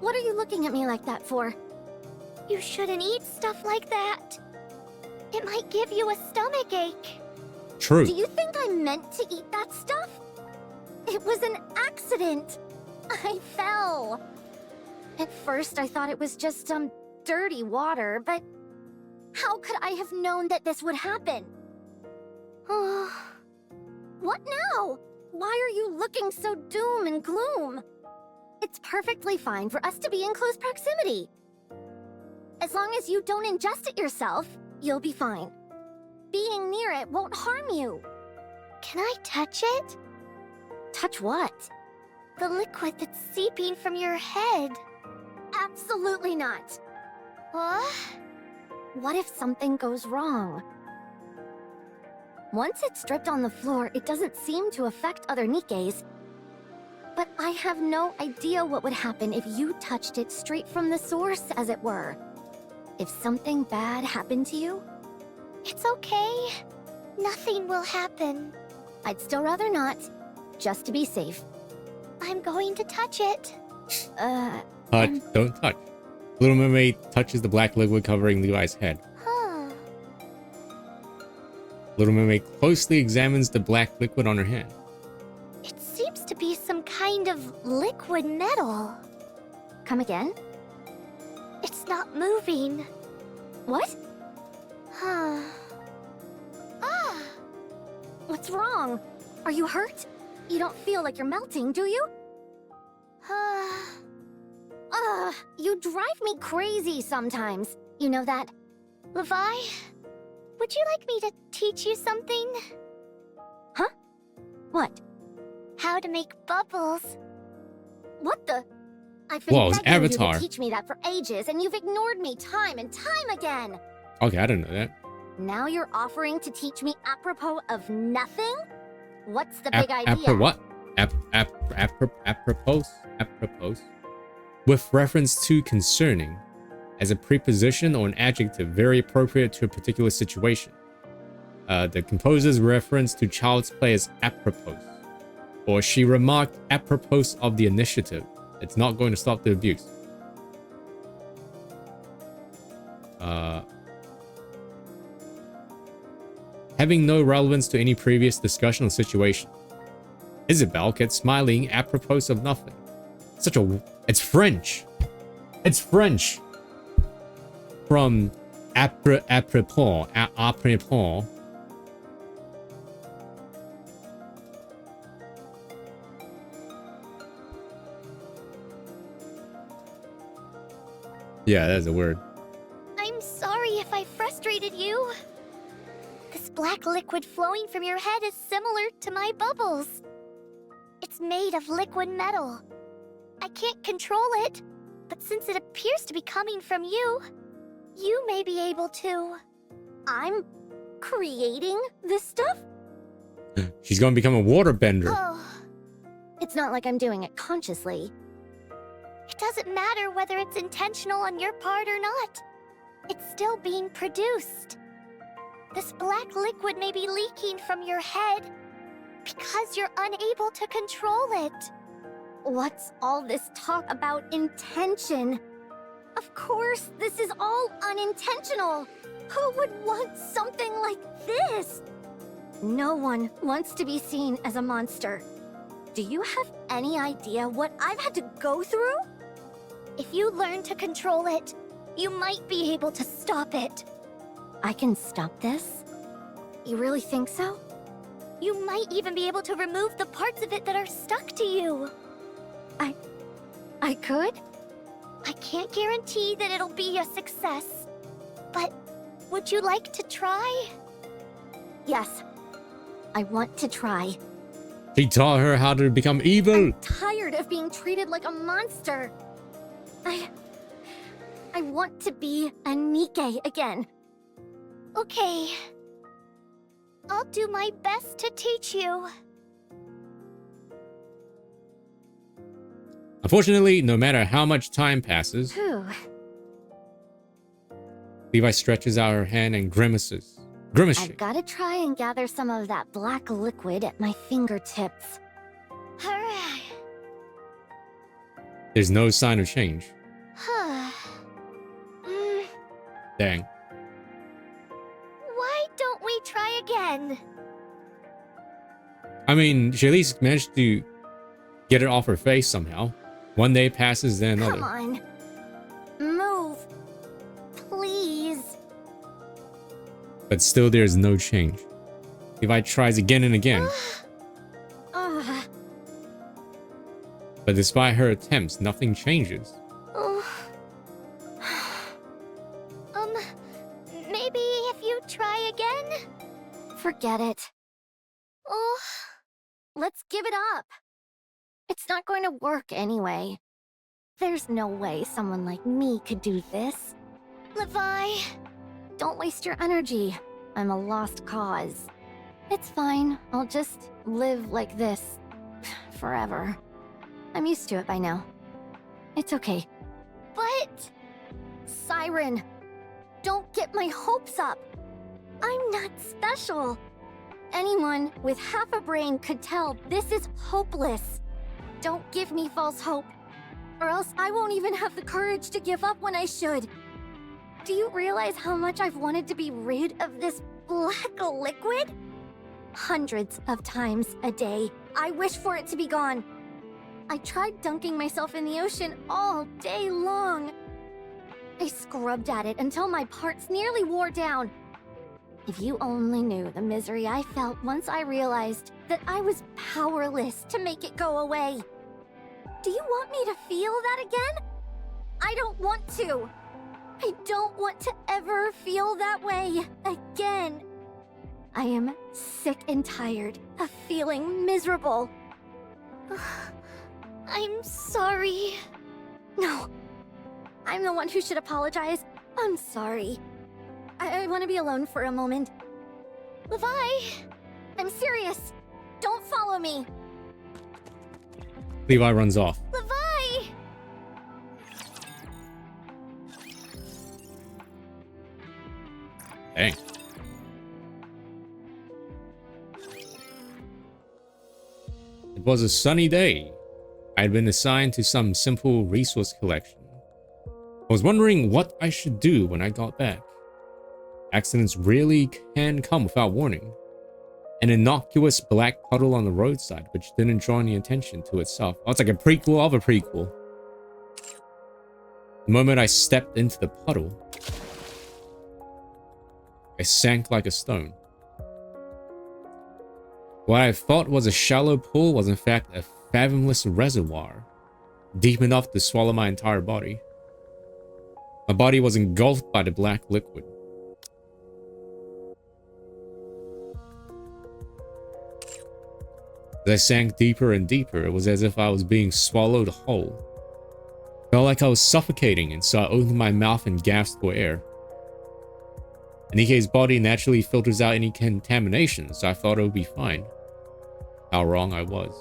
What are you looking at me like that for? You shouldn't eat stuff like that. It might give you a stomachache. True. Do you think I meant to eat that stuff? It was an accident. I fell. At first, I thought it was just some dirty water, but how could I have known that this would happen? What now? Why are you looking so doom and gloom? It's perfectly fine for us to be in close proximity. As long as you don't ingest it yourself, you'll be fine. Being near it won't harm you. Can I touch it? Touch what? The liquid that's seeping from your head. Absolutely not. What if something goes wrong? Once it's dripped on the floor, it doesn't seem to affect other Nikkes. But I have no idea what would happen if you touched it straight from the source, as it were. If something bad happened to you, it's okay. Nothing will happen. I'd still rather not, just to be safe. I'm going to touch it. Touch, don't touch. Little Mermaid touches the black liquid covering Levi's head. Little Mermaid closely examines the black liquid on her hand. It seems to be some kind of liquid metal. Come again? It's not moving. What? Ah. What's wrong? Are you hurt? You don't feel like you're melting, do you? You drive me crazy sometimes. You know that? Levi, would you like me to teach you something? Huh? What? How to make bubbles. What the? I've been Whoa, it's begging you Avatar. to teach me that for ages, and you've ignored me time and time again. Okay, I didn't know that. Now you're offering to teach me apropos of nothing? What's the big idea? What? Apropos? With reference to concerning, as a preposition or an adjective very appropriate to a particular situation. The composer's reference to child's play is apropos. Or she remarked apropos of the initiative. It's not going to stop the abuse. Having no relevance to any previous discussion or situation. Isabel kept smiling apropos of nothing. It's French. It's French. From apropos. Yeah, that's a word. I'm sorry if I frustrated you. This black liquid flowing from your head is similar to my bubbles. It's made of liquid metal. I can't control it, but since it appears to be coming from you, you may be able to. I'm creating this stuff? She's going to become a waterbender. Oh, it's not like I'm doing it consciously. It doesn't matter whether it's intentional on your part or not. It's still being produced. This black liquid may be leaking from your head because you're unable to control it. What's all this talk about intention? Of course, this is all unintentional. Who would want something like this? No one wants to be seen as a monster. Do you have any idea what I've had to go through? If you learn to control it, you might be able to stop it. I can stop this? You really think so? You might even be able to remove the parts of it that are stuck to you. I could? I can't guarantee that it'll be a success. But would you like to try? Yes. I want to try. He taught her how to become evil. I'm tired of being treated like a monster. I want to be a Nikke again. Okay. I'll do my best to teach you. Unfortunately, no matter how much time passes, Phew. Levi stretches out her hand and grimaces. I've Grimacing. gotta try and gather some of that black liquid at my fingertips. Hooray! There's no sign of change. Dang. Why don't we try again? I mean, she at least managed to get it off her face somehow. One day passes, then another. Come on. Move. Please. But still there's no change. Levi tries again and again. Ugh. But despite her attempts, nothing changes. Maybe if you try again? Forget it. Oh, let's give it up. It's not going to work anyway. There's no way someone like me could do this. Levi, don't waste your energy. I'm a lost cause. It's fine. I'll just live like this forever. I'm used to it by now. It's okay. But... Siren, don't get my hopes up. I'm not special. Anyone with half a brain could tell this is hopeless. Don't give me false hope, or else I won't even have the courage to give up when I should. Do you realize how much I've wanted to be rid of this black liquid? Hundreds of times a day, I wish for it to be gone. I tried dunking myself in the ocean all day long. I scrubbed at it until my parts nearly wore down. If you only knew the misery I felt once I realized that I was powerless to make it go away. Do you want me to feel that again? I don't want to. I don't want to ever feel that way again. I am sick and tired of feeling miserable. I'm sorry. No, I'm the one who should apologize. I'm sorry. I want to be alone for a moment. Levi, I'm serious. Don't follow me. Levi runs off. Levi! Dang. It was a sunny day. I had been assigned to some simple resource collection. I was wondering what I should do when I got back. Accidents really can come without warning. An innocuous black puddle on the roadside which didn't draw any attention to itself. Oh, it's like a prequel of a prequel. The moment I stepped into the puddle, I sank like a stone. What I thought was a shallow pool was in fact a fathomless reservoir, deep enough to swallow my entire body. My body was engulfed by the black liquid. As I sank deeper and deeper, it was as if I was being swallowed whole. Felt like I was suffocating, and so I opened my mouth and gasped for air. Nikke's body naturally filters out any contamination, so I thought it would be fine. How wrong I was.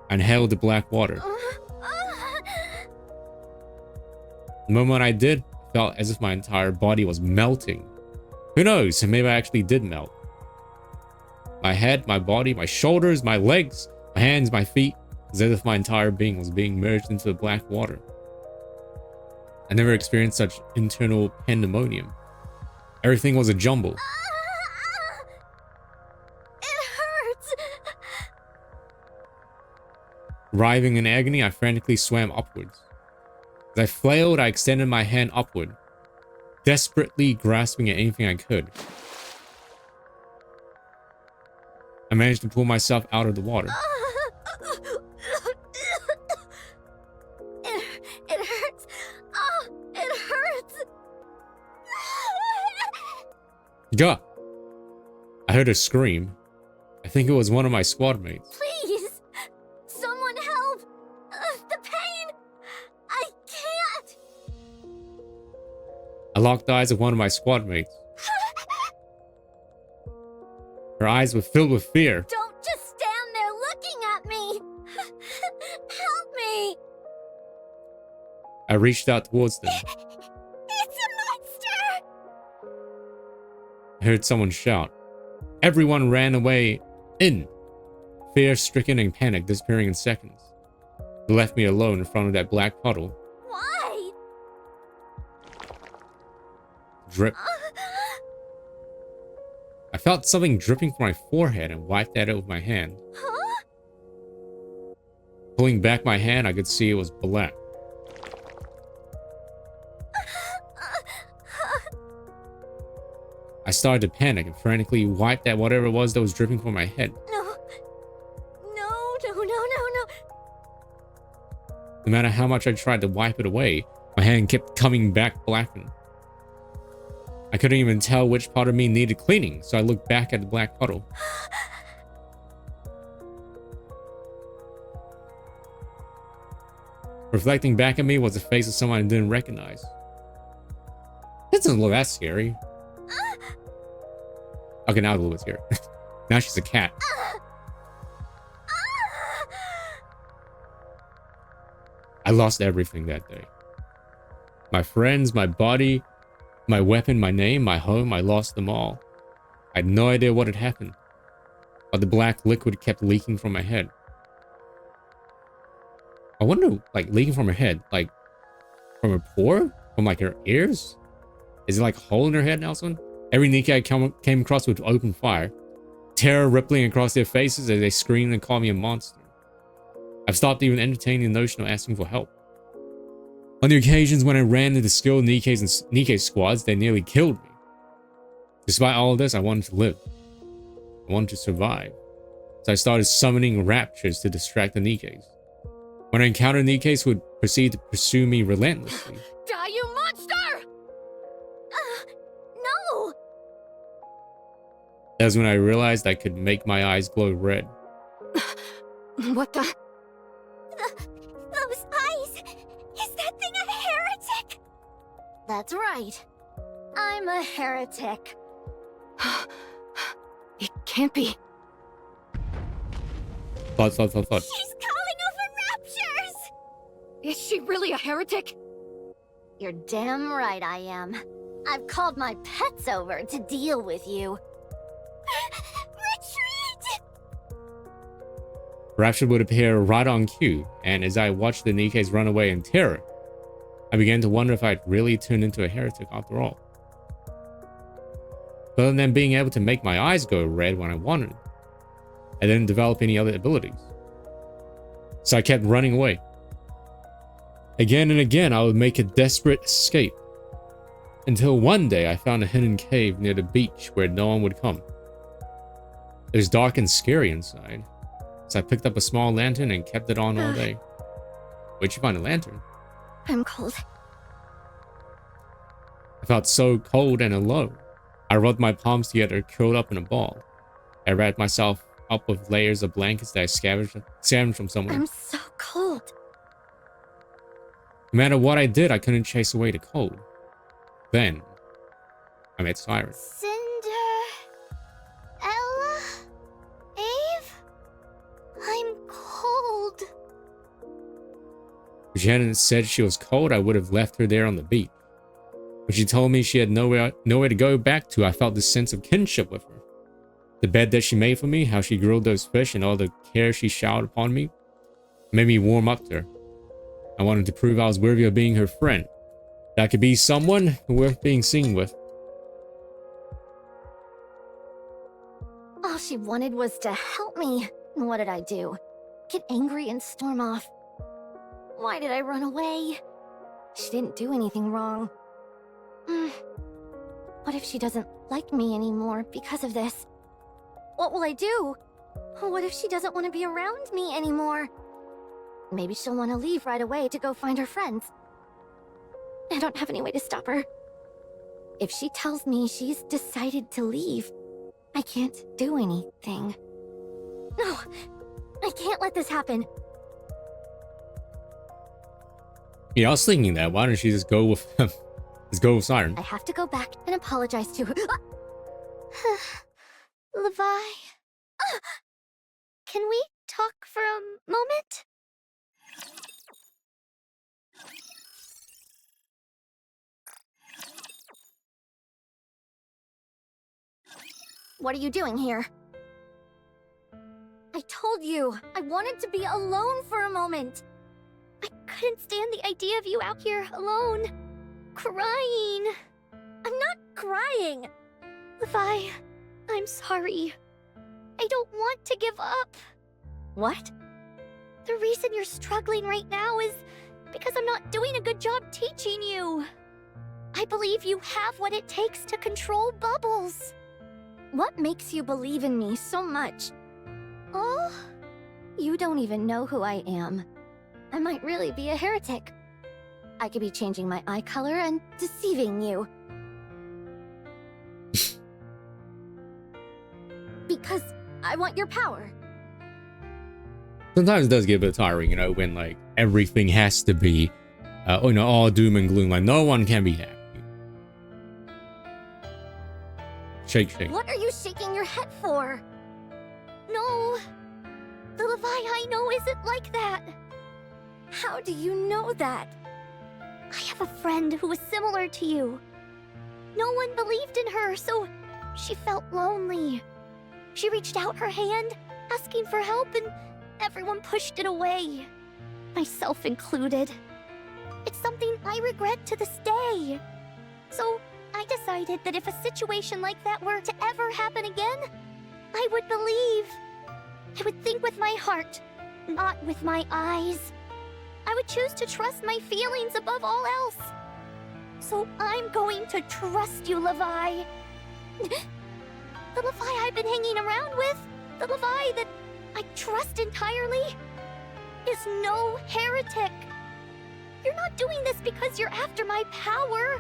I inhaled the black water. The moment I did, it felt as if my entire body was melting. Who knows, maybe I actually did melt. My head, my body, my shoulders, my legs, my hands, my feet, as if my entire being was being merged into the black water. I never experienced such internal pandemonium. Everything was a jumble. It hurts! Writhing in agony, I frantically swam upwards. As I flailed, I extended my hand upward, desperately grasping at anything I could. I managed to pull myself out of the water. It hurts. Oh, it hurts. Gah! I heard a scream. I think it was one of my squad mates. Please, someone help. The pain. I can't. I locked eyes with one of my squad mates. Her eyes were filled with fear. Don't just stand there looking at me. Help me. I reached out towards them. It's a monster. I heard someone shout. Everyone ran away in. Fear-stricken and panicked, disappearing in seconds. They left me alone in front of that black puddle. Why? Drip. I felt something dripping from my forehead and wiped at it with my hand. Huh? Pulling back my hand, I could see it was black. I started to panic and frantically wiped at whatever it was that was dripping from my head. No. No matter how much I tried to wipe it away, my hand kept coming back blackened. I couldn't even tell which part of me needed cleaning, so I looked back at the black puddle. Reflecting back at me was the face of someone I didn't recognize. This doesn't look that scary. Okay, now it's a little bit scary. Now she's a cat. I lost everything that day. My friends, my body, my weapon, my name, my home, I lost them all. I had no idea what had happened, but the black liquid kept leaking from my head. I wonder, like, leaking from her head, like, from her pore? From, like, her ears? Is it, like, a hole in her head now, son? Every Nikke I came across would open fire, terror rippling across their faces as they screamed and called me a monster. I've stopped even entertaining the notion of asking for help. On the occasions when I ran into skilled Nikke squads, they nearly killed me. Despite all of this, I wanted to live. I wanted to survive. So I started summoning raptures to distract the Nikkes. When I encountered Nikkes who would proceed to pursue me relentlessly. Die, you monster! No! That was when I realized I could make my eyes glow red. What the? Those eyes! Is that thing a heretic? That's right. I'm a heretic. It can't be. Thought. She's calling over raptures! Is she really a heretic? You're damn right I am. I've called my pets over to deal with you. Retreat! Rapture would appear right on cue, and as I watched the Nikkes run away in terror, I began to wonder if I'd really turned into a heretic after all. But other than being able to make my eyes go red when I wanted, I didn't develop any other abilities. So I kept running away. Again and again, I would make a desperate escape. Until one day, I found a hidden cave near the beach where no one would come. It was dark and scary inside, so I picked up a small lantern and kept it on all day. Where'd you find a lantern? I'm cold. I felt so cold and alone. I rubbed my palms together, curled up in a ball. I wrapped myself up with layers of blankets that I scavenged from somewhere. I'm so cold. No matter what I did, I couldn't chase away the cold. Then, I met Sirens. Cinder... Ella... Ave... I'm cold. If she hadn't said she was cold, I would have left her there on the beach. When she told me she had nowhere to go back to, I felt this sense of kinship with her. The bed that she made for me, how she grilled those fish, and all the care she showered upon me made me warm up to her. I wanted to prove I was worthy of being her friend. That I could be someone worth being seen with. All she wanted was to help me. And what did I do? Get angry and storm off. Why did I run away? She didn't do anything wrong. What if she doesn't like me anymore because of this? What will I do? What if she doesn't want to be around me anymore? Maybe she'll want to leave right away to go find her friends. I don't have any way to stop her. If she tells me she's decided to leave, I can't do anything. No, I can't let this happen. Yeah, I was thinking that. Why don't she just go with him? Let's go with Siren. I have to go back and apologize to her. Levi. Can we talk for a moment? What are you doing here? I told you, I wanted to be alone for a moment. I couldn't stand the idea of you out here alone, crying. I'm not crying. Levi, I'm sorry. I don't want to give up. What? The reason you're struggling right now is because I'm not doing a good job teaching you. I believe you have what it takes to control bubbles. What makes you believe in me so much? Oh, you don't even know who I am. I might really be a heretic. I could be changing my eye color and deceiving you. Because I want your power. Sometimes it does get a bit tiring, you know, when like everything has to be, all doom and gloom. Like no one can be happy. Shake. What are you shaking your head for? No, the Levi I know isn't like that. How do you know that? I have a friend who was similar to you. No one believed in her, so she felt lonely. She reached out her hand, asking for help, and everyone pushed it away. Myself included. It's something I regret to this day. So I decided that if a situation like that were to ever happen again, I would believe. I would think with my heart. not with my eyes. I would choose to trust my feelings above all else. So I'm going to trust you, Levi. The Levi I've been hanging around with, the Levi that I trust entirely, is no heretic. You're not doing this because you're after my power.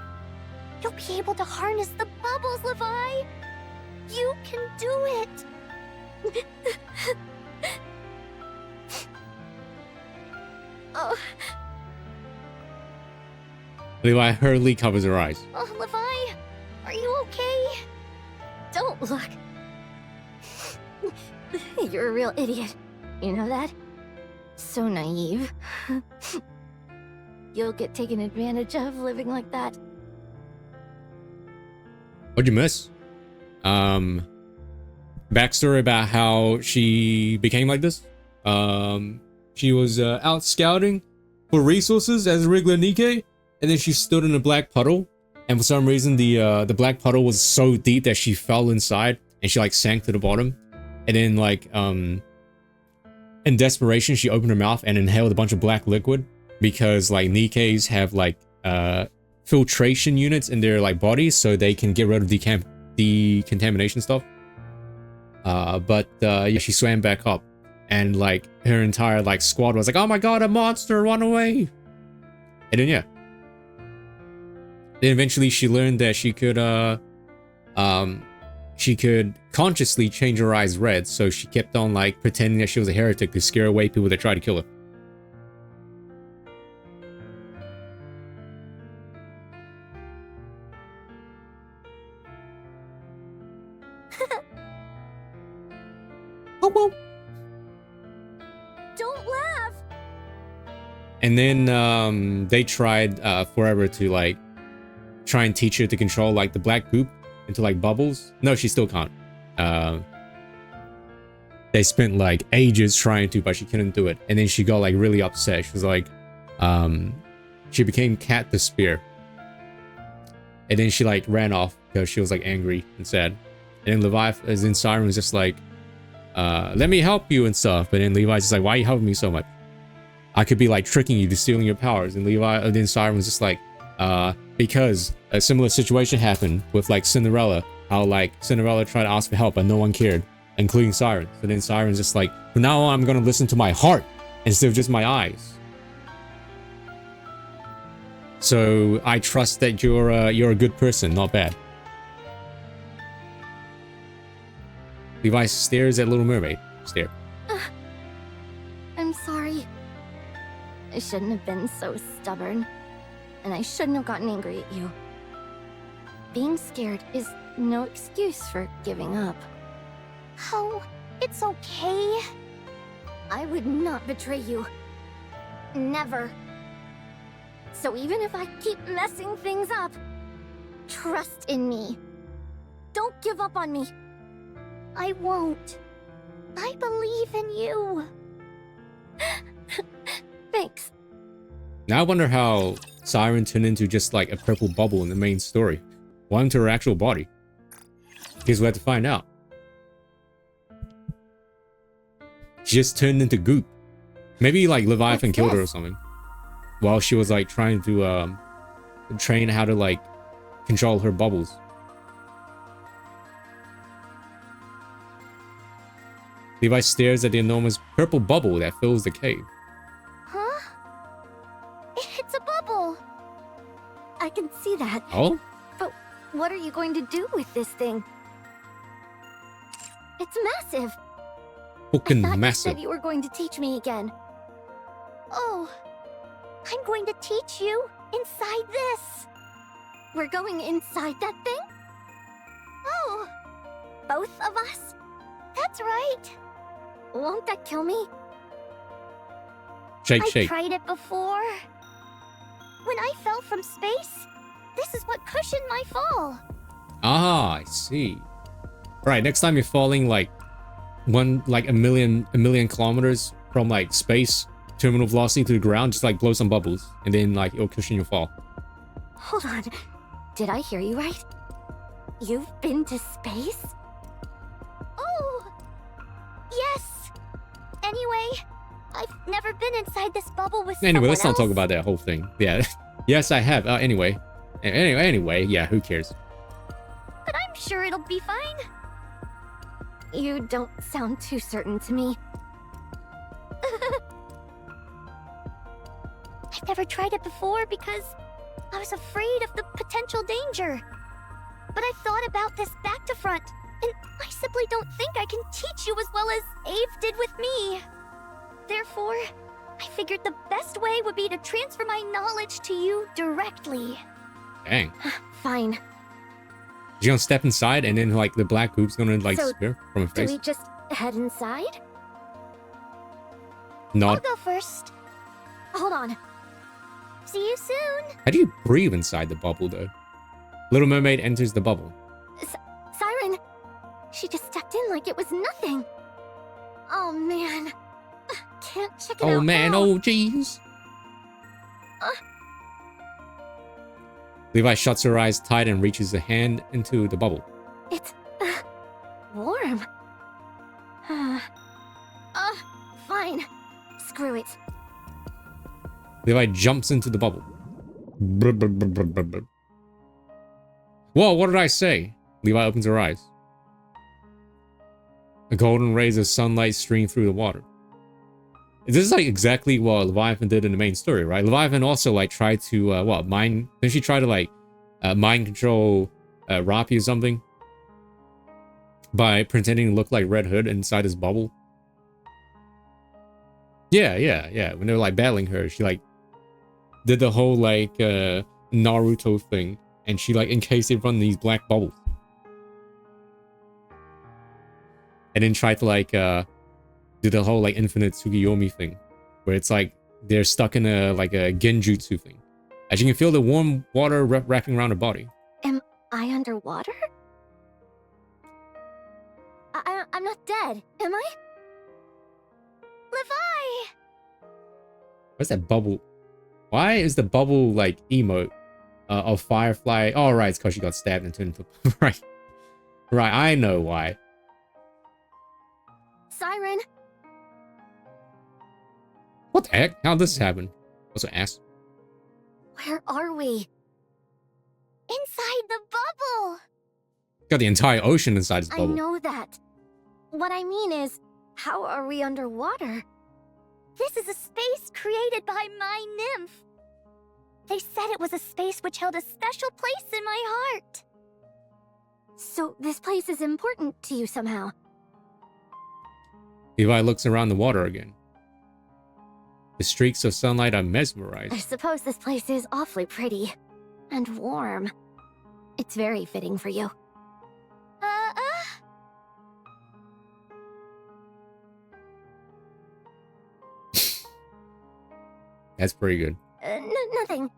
You'll be able to harness the bubbles, Levi. You can do it. Oh. Levi hurriedly covers her eyes. Oh, Levi, are you okay? Don't look. You're a real idiot. You know that? So naive. You'll get taken advantage of living like that. What'd you miss? Backstory about how she became like this. She was out scouting for resources as a regular Nikke, and then she stood in a black puddle, and for some reason the black puddle was so deep that she fell inside and she like sank to the bottom. And then like in desperation she opened her mouth and inhaled a bunch of black liquid, because like Nikkes have like filtration units in their like bodies so they can get rid of decontamination stuff. But yeah, she swam back up, and like her entire like squad was like, oh my god, a monster, run away. And then yeah, then eventually she learned that she could consciously change her eyes red, so she kept on like pretending that she was a heretic to scare away people that tried to kill her. Don't laugh. And then they tried forever to like try and teach her to control like the black goop into like bubbles. No, she still can't. They spent like ages trying to, but she couldn't do it. And then she got like really upset. She was like, she became Cat the Spear. And then she like ran off because she was like angry and sad. And then Levi, as in Siren, was just like, let me help you and stuff. But then Levi's just like, why are you helping me so much? I could be like tricking you to stealing your powers. And then Siren was just like, because a similar situation happened with like Cinderella. How like Cinderella tried to ask for help but no one cared, including Siren. So then Siren's just like, from now on I'm gonna listen to my heart instead of just my eyes. So I trust that you're a good person, not bad. Levi stares at Little Mermaid. Stare. I'm sorry. I shouldn't have been so stubborn. And I shouldn't have gotten angry at you. Being scared is no excuse for giving up. Oh, it's okay. I would not betray you. Never. So even if I keep messing things up, trust in me. Don't give up on me. I won't. I believe in you. Thanks. Now I wonder how Siren turned into just like a purple bubble in the main story. What into her actual body? Guess we'll have to find out. She just turned into goop. Maybe like Leviathan killed her or something. While she was like trying to train how to like control her bubbles. Levi stares at the enormous purple bubble that fills the cave. Huh? It's a bubble. I can see that. Oh? But what are you going to do with this thing? It's massive. Fucking I thought massive. you said you were going to teach me again. Oh, I'm going to teach you inside this. We're going inside that thing? Oh, both of us? That's right. Won't that kill me? Shake, I shake. tried it before. When I fell from space, this is what cushioned my fall. Ah, I see. Right, next time you're falling like a million kilometers from like space terminal velocity to the ground, just like blow some bubbles and then like it'll cushion your fall. Hold on. Did I hear you right? You've been to space? Oh, yes. Anyway, I I've never been inside this bubble with Anyway, let's not someone talk else. about that whole thing. Yeah. Yes, I have. Anyway, yeah, who cares? But I'm sure it'll be fine. You don't sound too certain to me. I've never tried it before because I was afraid of the potential danger. But I've thought about this back to front, and I simply don't think I can teach you as well as Ave did with me. Therefore, I figured the best way would be to transfer my knowledge to you directly. Dang. Fine. She's gonna step inside and then like the black goop's gonna like So, spear from her Do face. we just head inside? I'll Not. go first. Hold on. See you soon. How do you breathe inside the bubble though? Little Mermaid enters the bubble. Siren. She just stepped in like it was nothing. Oh man. Can't check it out Oh man, now. oh jeez. Levi shuts her eyes tight and reaches a hand into the bubble. It's warm. Fine. Screw it. Levi jumps into the bubble. Brr, brr, brr, brr, brr, brr. Whoa, what did I say? Levi opens her eyes. A golden rays of sunlight stream through the water. This is like exactly what Leviathan did in the main story, right? Leviathan also like tried to didn't she try to like mind control Rapi or something by pretending to look like Red Hood inside his bubble? Yeah. When they were like battling her, she like did the whole like Naruto thing, and she like encased everyone in these black bubbles, and then tried to like do the whole like infinite Tsukiyomi thing, where it's like they're stuck in a like a genjutsu thing. As you can feel the warm water wrapping around her body. Am I underwater? I'm not dead, am I? Levi! What's that bubble? Why is the bubble like emote of Firefly? Oh, right, it's because she got stabbed and turned into right. I know why. Siren, What the heck? How did this happen? Also ass. where are we? Inside the bubble! Got the entire ocean inside this I bubble. know that. What I mean is, how are we underwater? This is a space created by my nymph. They said it was a space which held a special place in my heart. So this place is important to you somehow. Levi looks around the water again. The streaks of sunlight are I mesmerized. suppose this place is awfully pretty. And warm. It's very fitting for you. That's pretty good. Nothing.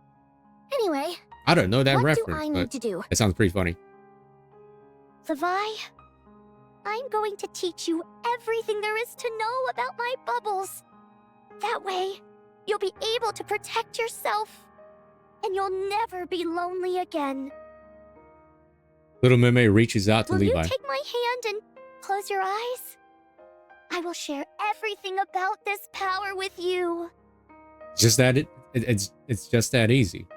Anyway, I don't know that what reference, do I but need to do? it sounds pretty funny. Levi, I'm going to teach you everything there is to know about my bubbles. That way, you'll be able to protect yourself. And you'll never be lonely again. Little Mermaid reaches out to Will Levi. you take my hand and close your eyes? I will share everything about this power with you. Just that it's just that easy.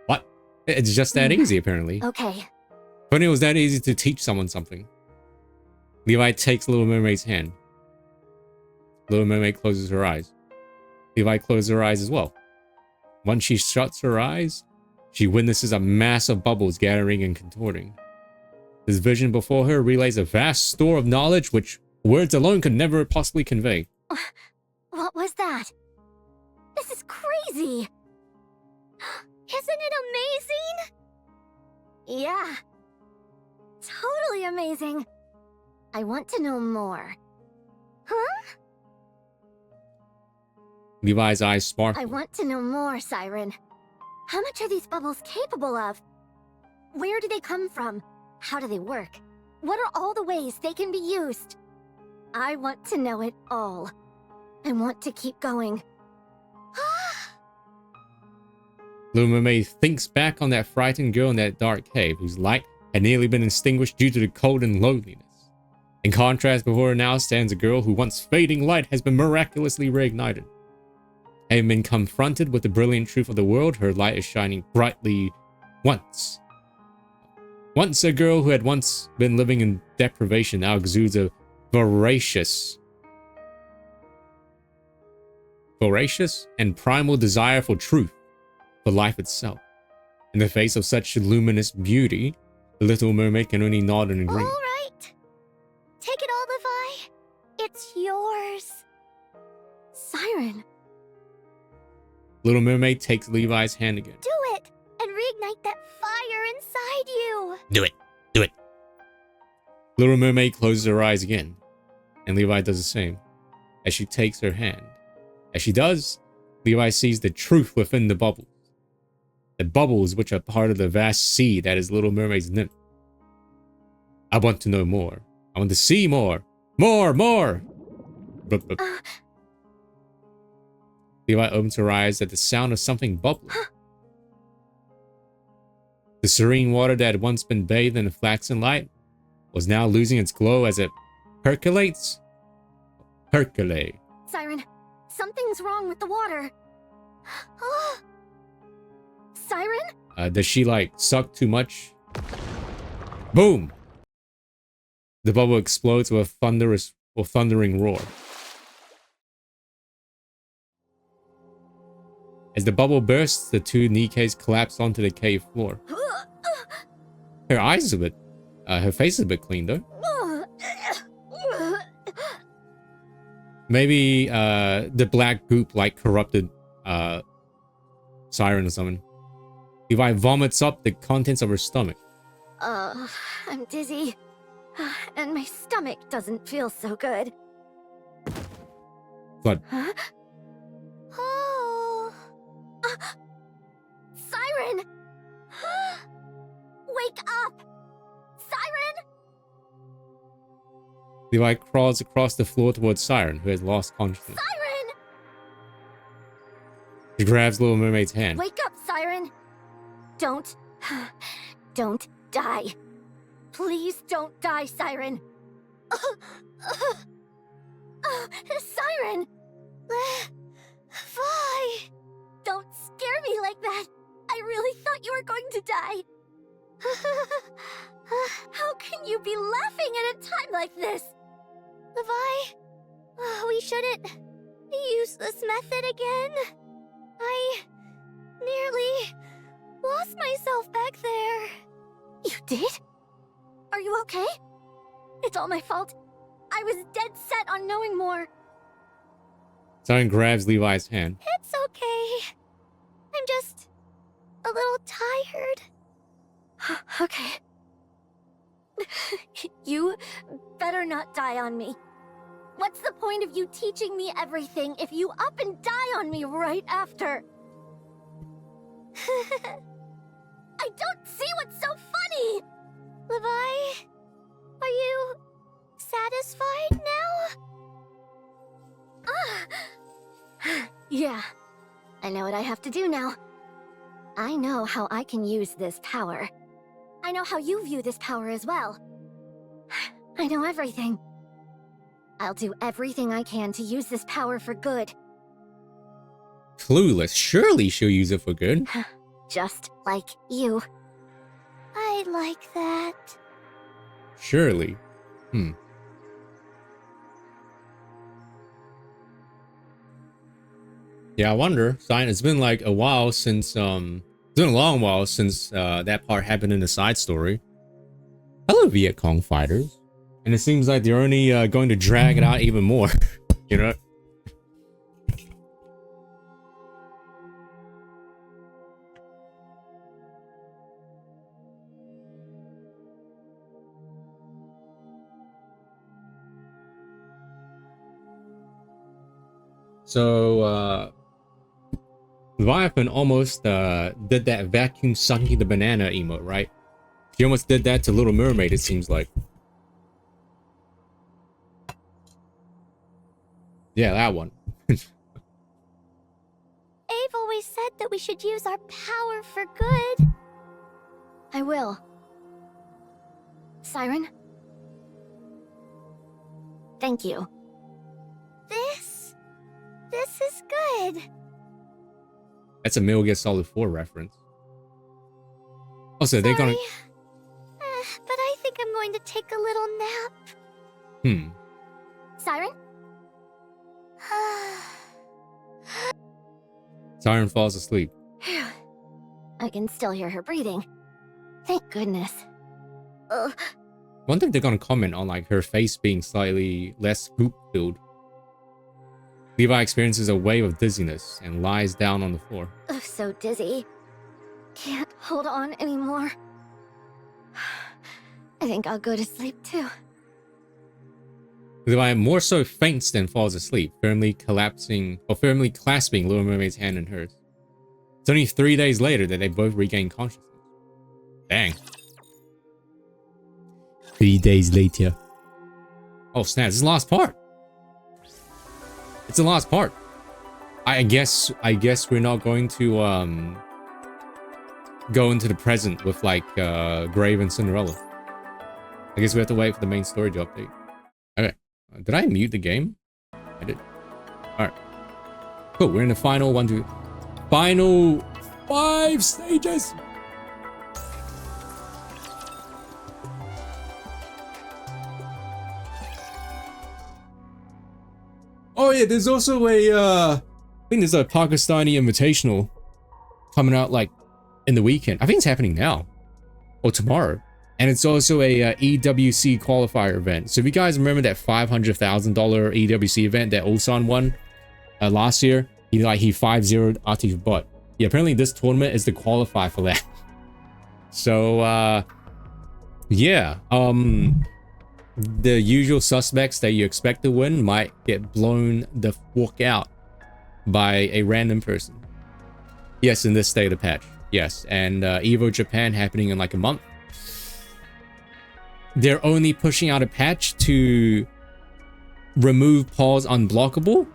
What? It's just that easy, apparently. Okay. If only it was that easy to teach someone something. Levi takes Little Mermaid's hand. Little Mermaid closes her eyes. Levi closes her eyes as well. Once she shuts her eyes, she witnesses a mass of bubbles gathering and contorting. This vision before her relays a vast store of knowledge which words alone could never possibly convey. What was that? This is crazy! Isn't it amazing? Yeah. Totally amazing. I want to know more. Huh? Levi's eyes sparkle. I want to know more, Siren. How much are these bubbles capable of? Where do they come from? How do they work? What are all the ways they can be used? I want to know it all. I want to keep going. Little Mermaid thinks back on that frightened girl in that dark cave whose light had nearly been extinguished due to the cold and loneliness. In contrast, before her now stands a girl whose once fading light has been miraculously reignited. Having been confronted with the brilliant truth of the world, her light is shining brightly once. Once a girl who had once been living in deprivation now exudes a voracious and primal desire for truth, for life itself. In the face of such luminous beauty, the little mermaid can only nod and agree. All right. Take it all, Levi. It's yours. Siren, Little mermaid takes Levi's hand again. do it and reignite that fire inside you. Do it. Do it. Little mermaid closes her eyes again, and Levi does the same as she takes her hand. As she does, Levi sees the truth within the bubbles. The bubbles which are part of the vast sea that is Little Mermaid's nymph. I want to know more. I want to see more. More! Bloop, bloop. Levi opens her eyes at the sound of something bubbling. The serene water that had once been bathed in flaxen light was now losing its glow as it percolates. Percolate. Siren, something's wrong with the water. Siren? Does she like suck too much? Boom! The bubble explodes with a thundering roar. As the bubble bursts, the two Nikkes collapse onto the cave floor. Her eyes is a bit, her face is a bit clean though. Maybe the black goop like corrupted Siren or something. Levi vomits up the contents of her stomach. I'm dizzy. And my stomach doesn't feel so good. Blood. Huh? Oh. Siren! Wake up! Siren! Levi crawls across the floor towards Siren, who has lost consciousness. Siren! He grabs Little Mermaid's hand. Wake up, Siren! Don't die. Please don't die, Siren. Siren! Levi! Don't scare me like that. I really thought you were going to die. How can you be laughing at a time like this? Levi, we shouldn't use this method again. I nearly lost myself back there. You did? Are you okay? It's all my fault. I was dead set on knowing more. Siren grabs Levi's hand. It's okay. I'm just a little tired. Okay. You better not die on me. What's the point of you teaching me everything if you up and die on me right after? I don't see what's so funny! Levi, are you satisfied now? Yeah, I know what I have to do now. I know how I can use this power. I know how you view this power as well. I know everything. I'll do everything I can to use this power for good. Clueless. Surely she'll use it for good. Just like you. I like that. Surely. Yeah, I wonder. Siren, it's been like a while since, it's been a long while since that part happened in the side story. Hello, Viet Cong fighters. And it seems like they're only going to drag it out even more, you know? So, Leviathan almost did that vacuum sucking the banana emote, right? He almost did that to Little Mermaid, it seems like. Yeah, that one. Ave always said that we should use our power for good. I will. Siren? Thank you. This is good. That's a Metal Gear Solid 4 reference. Also, they're gonna... But I think I'm going to take a little nap. Siren? Siren falls asleep. I can still hear her breathing. Thank goodness. Wonder if they're gonna comment on like her face being slightly less goop-filled. Levi experiences a wave of dizziness and lies down on the floor. So dizzy. Can't hold on anymore. I think I'll go to sleep too. Levi more so faints than falls asleep, firmly clasping Little Mermaid's hand in hers. It's only 3 days later that they both regain consciousness. Dang. 3 days later. Oh snap, this is the last part. It's the last part. I guess we're not going to go into the present with like Grave and Cinderella. I guess we have to wait for the main story to update. Okay. Did I mute the game? I did. Alright. Cool, we're in the final final 5 stages. Oh yeah, there's also a I think there's a Pakistani Invitational coming out like in the weekend. I think it's happening now or tomorrow. And it's also a EWC qualifier event. So if you guys remember that $500,000 EWC event that Ulsan won last year, he 5-0'd Atif's butt. Yeah, apparently this tournament is the qualifier for that. So yeah, the usual suspects that you expect to win might get blown the fuck out by a random person. Yes, in this state of the patch. Yes, and Evo Japan happening in like a month. They're only pushing out a patch to remove Paul's unblockable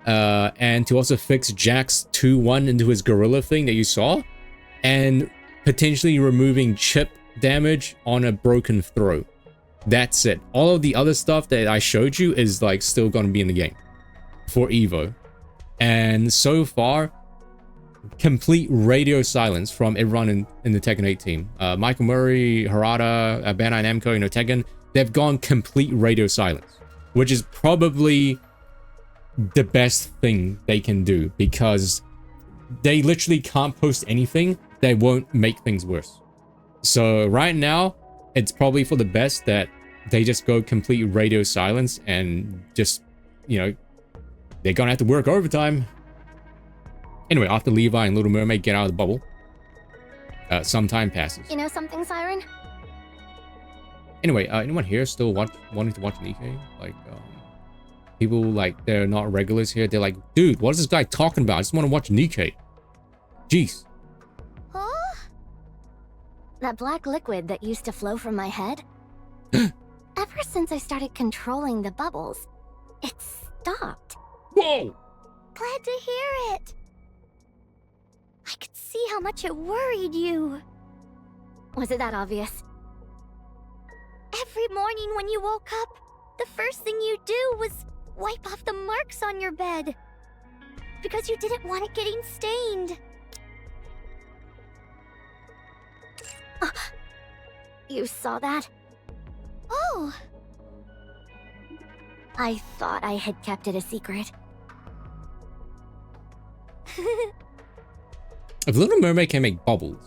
and to also fix Jack's 2-1 into his gorilla thing that you saw, and potentially removing chip damage on a broken throw. That's it. All of the other stuff that I showed you is like still going to be in the game for Evo. And so far, complete radio silence from everyone in the Tekken 8 team. Michael Murray, Harada, Bandai Namco, Tekken, they've gone complete radio silence, which is probably the best thing they can do, because they literally can't post anything that won't make things worse. So right now, it's probably for the best that they just go complete radio silence and just, they're gonna have to work overtime. Anyway, after Levi and Little Mermaid get out of the bubble, some time passes. You know something, Siren? Anyway, anyone here still wanting to watch Nikke? Like, people like they're not regulars here. They're like, dude, what is this guy talking about? I just want to watch Nikke. Jeez. Huh? That black liquid that used to flow from my head? Ever since I started controlling the bubbles, it stopped. Whoa! Glad to hear it. I could see how much it worried you. Was it that obvious? Every morning when you woke up, the first thing you do was wipe off the marks on your bed. Because you didn't want it getting stained. You saw that? Oh. I thought I had kept it a secret. If Little Mermaid can make bubbles,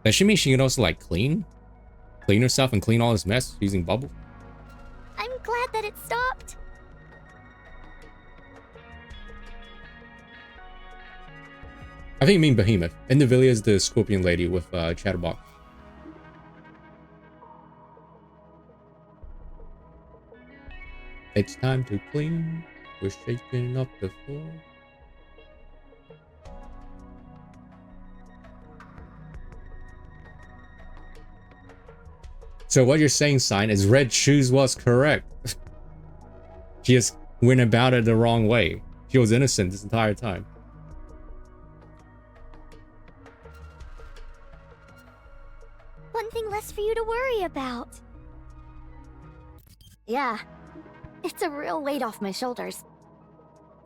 that should mean she can also like clean herself and clean all this mess using bubbles. I'm glad that it stopped. I think you mean Behemoth. Indivilia is the scorpion lady with Chatterbox. It's time to clean. We're shaking up the floor. So what you're saying, Sign, is Red Shoes was correct. She just went about it the wrong way. She was innocent this entire time. One thing less for you to worry about. Yeah, it's a real weight off my shoulders.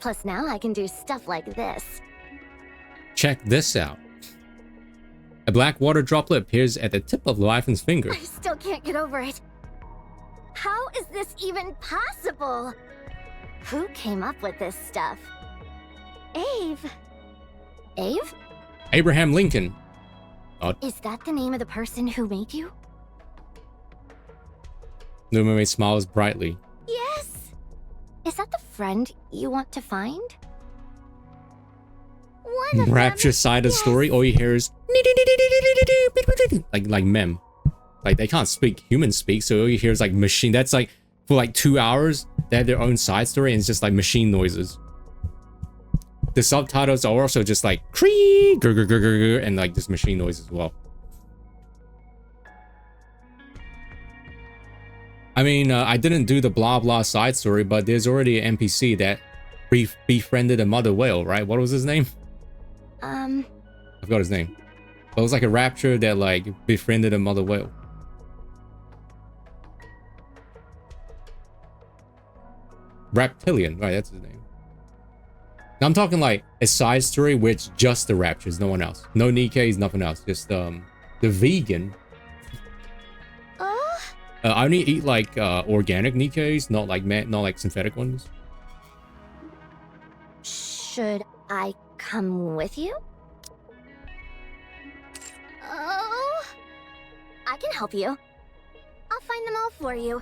Plus now I can do stuff like this. Check this out. A black water droplet appears at the tip of Leviathan's finger. I still can't get over it. How is this even possible? Who came up with this stuff? Ave. Ave? Abraham Lincoln. Is that the name of the person who made you? Little Mermaid smiles brightly. Yes. Is that the friend you want to find? One of Rapture them. side of the story, all you hear is like mem. Like they can't speak human speak, so all you hear is like machine. That's like for like 2 hours, they have their own side story and it's just like machine noises. The subtitles are also just like cree, grr, grr, grr, grr, grr, and like this machine noise as well. I mean, I didn't do the blah blah side story, but there's already an NPC that befriended a mother whale, right? What was his name? I forgot his name. But it was like a rapture that like befriended a mother whale. Reptilian, right? That's his name. Now I'm talking like a side story which just the raptures, no one else. No Nikkes, nothing else. Just the vegan. I only eat like organic Nikkes, not like synthetic ones. Should I come with you? Oh, I can help you. I'll find them all for you.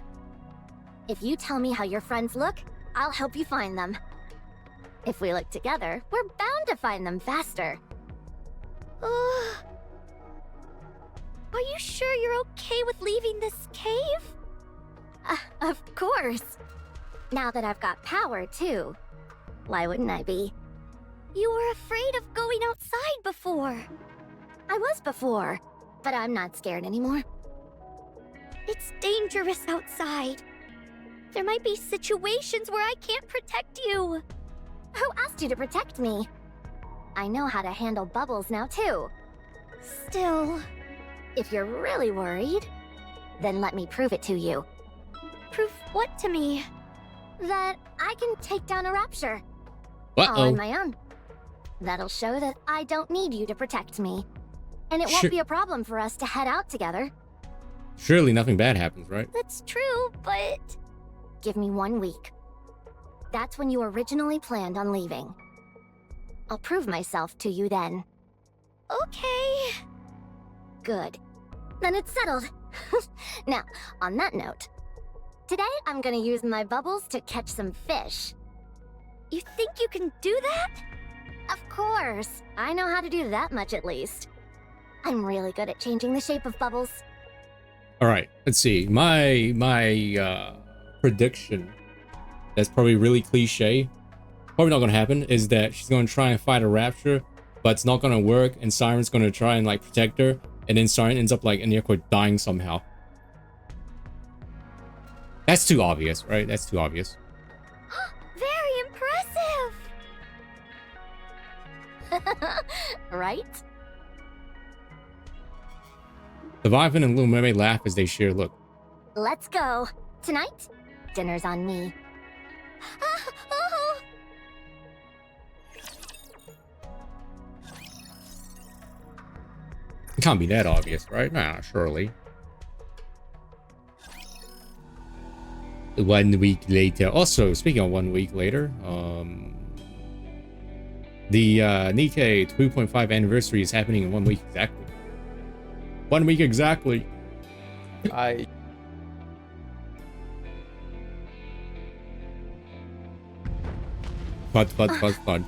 If you tell me how your friends look, I'll help you find them. If we look together, we're bound to find them faster. Are you sure you're okay with leaving this cave? Of course. Now that I've got power, too. Why wouldn't I be? You were afraid of going outside before. I was before, but I'm not scared anymore. It's dangerous outside. There might be situations where I can't protect you. Who asked you to protect me? I know how to handle bubbles now, too. Still, if you're really worried, then let me prove it to you. Prove what to me? That I can take down a rapture. All on my own. That'll show that I don't need you to protect me. And it won't be a problem for us to head out together. Surely nothing bad happens, right? That's true, but... Give me 1 week. That's when you originally planned on leaving. I'll prove myself to you then. Okay. Good. Then it's settled. Now, on that note, today I'm gonna use my bubbles to catch some fish. You think you can do that? Of course. I know how to do that much at least. I'm really good at changing the shape of bubbles. All right, let's see. My prediction that's probably really cliche, probably not gonna happen, is that she's gonna try and fight a rapture, but it's not gonna work, and Siren's gonna try and like protect her, and then Siren ends up like in the air quote dying somehow. That's too obvious, right? That's too obvious. Very impressive. Right? Leviathan and Little Mermaid laugh as they share a look. Let's go. Tonight, dinner's on me. It can't be that obvious, right? Nah, surely. 1 week later. Also, speaking of 1 week later, the Nikke 2.5 anniversary is happening in 1 week exactly. 1 week exactly. Fud.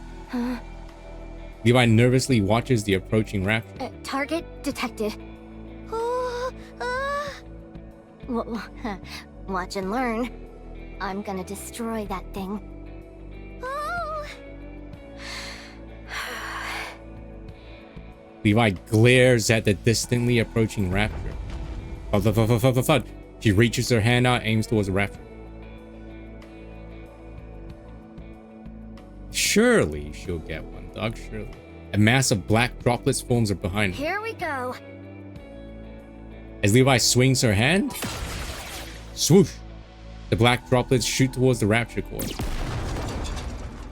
Levi nervously watches the approaching rapture. Target detected. Watch and learn. I'm gonna destroy that thing. Levi glares at the distantly approaching rapture. Thud. She reaches her hand out, aims towards the rapture. Surely she'll get one, dog. Surely. A mass of black droplets forms up behind her. Here we go. As Levi swings her hand, swoosh! The black droplets shoot towards the rapture core.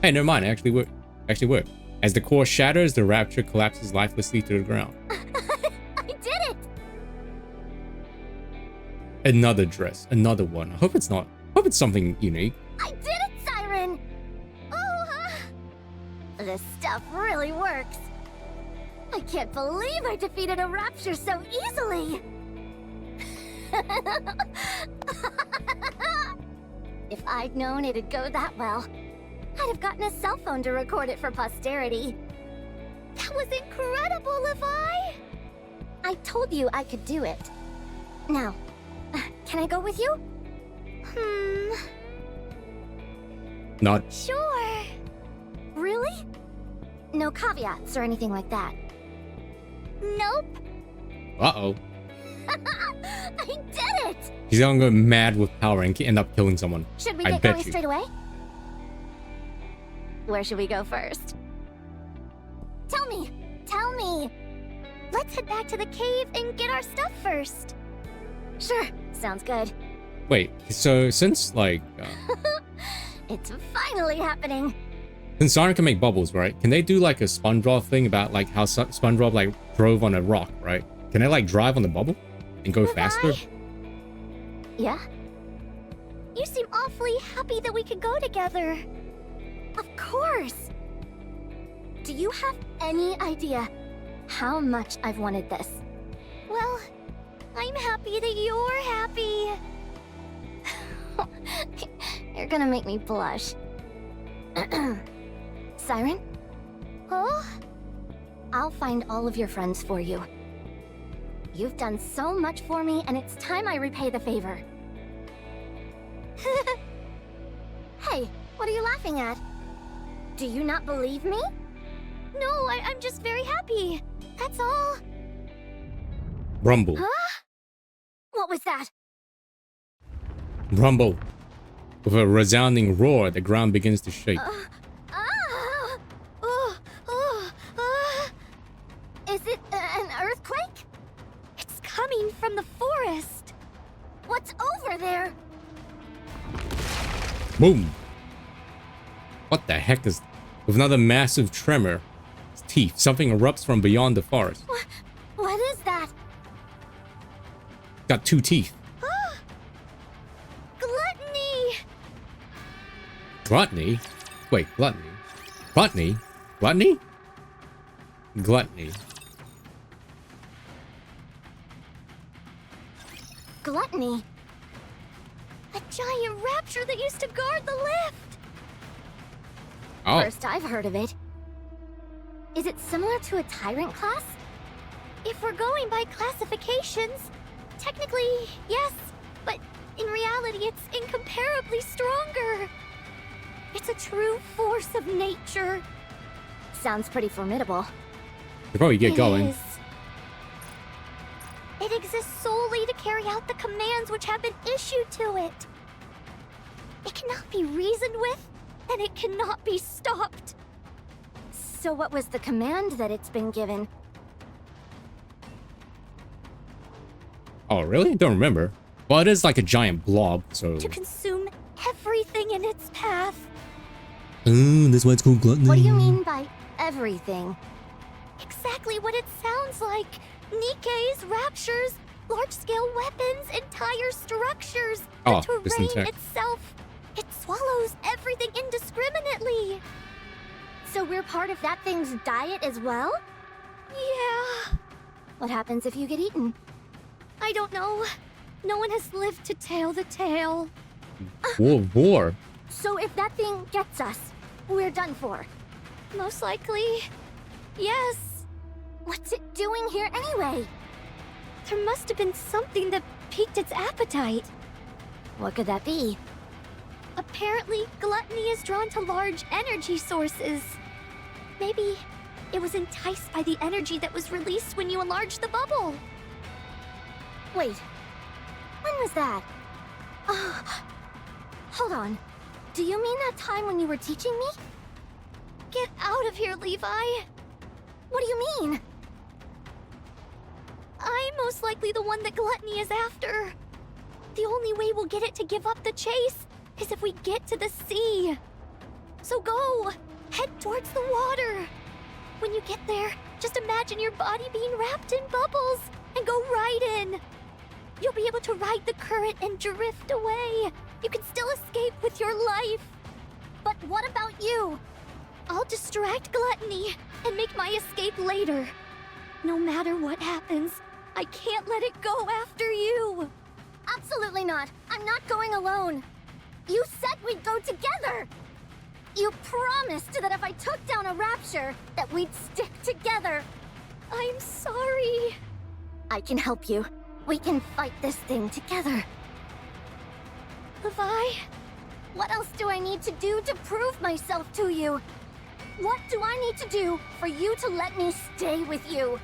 Hey, never mind. It actually worked. As the core shatters, the rapture collapses lifelessly to the ground. I did it! Another dress, another one. I hope it's something unique. I did it, Siren! Oh, this stuff really works. I can't believe I defeated a rapture so easily. If I'd known it'd go that well, I'd have gotten a cell phone to record it for posterity. That was incredible, Levi! I told you I could do it. Now, can I go with you? Not. Sure. Really? No caveats or anything like that? Nope. Uh-oh. I did it! He's gonna go mad with power and end up killing someone. Should we I get bet going you. straight away? Where should we go first? Tell me! Tell me! Let's head back to the cave and get our stuff first. Sure, sounds good. Wait, so since like It's finally happening. since Siren can make bubbles, right? Can they do like a SpongeBob thing about like how SpongeBob like drove on a rock, right? Can they like drive on the bubble and go Levi? faster? Yeah? You seem awfully happy that we could go together. Of course! Do you have any idea how much I've wanted this? Well, I'm happy that you're happy. You're gonna make me blush. Siren? Oh? I'll find all of your friends for you. You've done so much for me, and it's time I repay the favor. Hey, what are you laughing at? Do you not believe me? No, I'm just very happy. That's all. Rumble. Huh? What was that? Rumble. With a resounding roar, the ground begins to shake. Is it an earthquake? It's coming from the forest. What's over there? Boom. What the heck is... With another massive tremor, teeth, something erupts from beyond the forest. What is that? Got 2 teeth. Gluttony! Gluttony? Wait, gluttony? Gluttony? Gluttony? Gluttony. Gluttony? A giant rapture that used to guard the lift! Oh, First I've heard of it. Is it similar to a tyrant class? If we're going by classifications, technically, yes, but in reality it's incomparably stronger. It's a true force of nature. Sounds pretty formidable. you probably get going. It is. It exists solely to carry out the commands which have been issued to it. It cannot be reasoned with, and it cannot be stopped. So what was the command that it's been given? Oh, really? Don't remember. Well, it is like a giant blob, so... To consume everything in its path. That's why it's called gluttony. What do you mean by everything? Exactly what it sounds like. Nikke's, raptures, large-scale weapons, entire structures. Oh, the this terrain intact. itself. It swallows everything indiscriminately. So we're part of that thing's diet as well? Yeah. What happens if you get eaten? I don't know. No one has lived to tell the tale. War. So if that thing gets us, we're done for. Most likely, yes. What's it doing here anyway? There must have been something that piqued its appetite. What could that be? Apparently, gluttony is drawn to large energy sources. Maybe it was enticed by the energy that was released when you enlarged the bubble. Wait, when was that? Hold on. Do you mean that time when you were teaching me? Get out of here, Levi. What do you mean? I'm most likely the one that gluttony is after. The only way we'll get it to give up the chase is if we get to the sea. So go, head towards the water. When you get there, just imagine your body being wrapped in bubbles and go right in. You'll be able to ride the current and drift away. You can still escape with your life. But what about you? I'll distract Gluttony and make my escape later. No matter what happens, I can't let it go after you. Absolutely not. I'm not going alone. You said we'd go together. You promised that if I took down a rapture, that we'd stick together. I'm sorry. I can help you. We can fight this thing together. Levi, what else do I need to do to prove myself to you? What do I need to do for you to let me stay with you?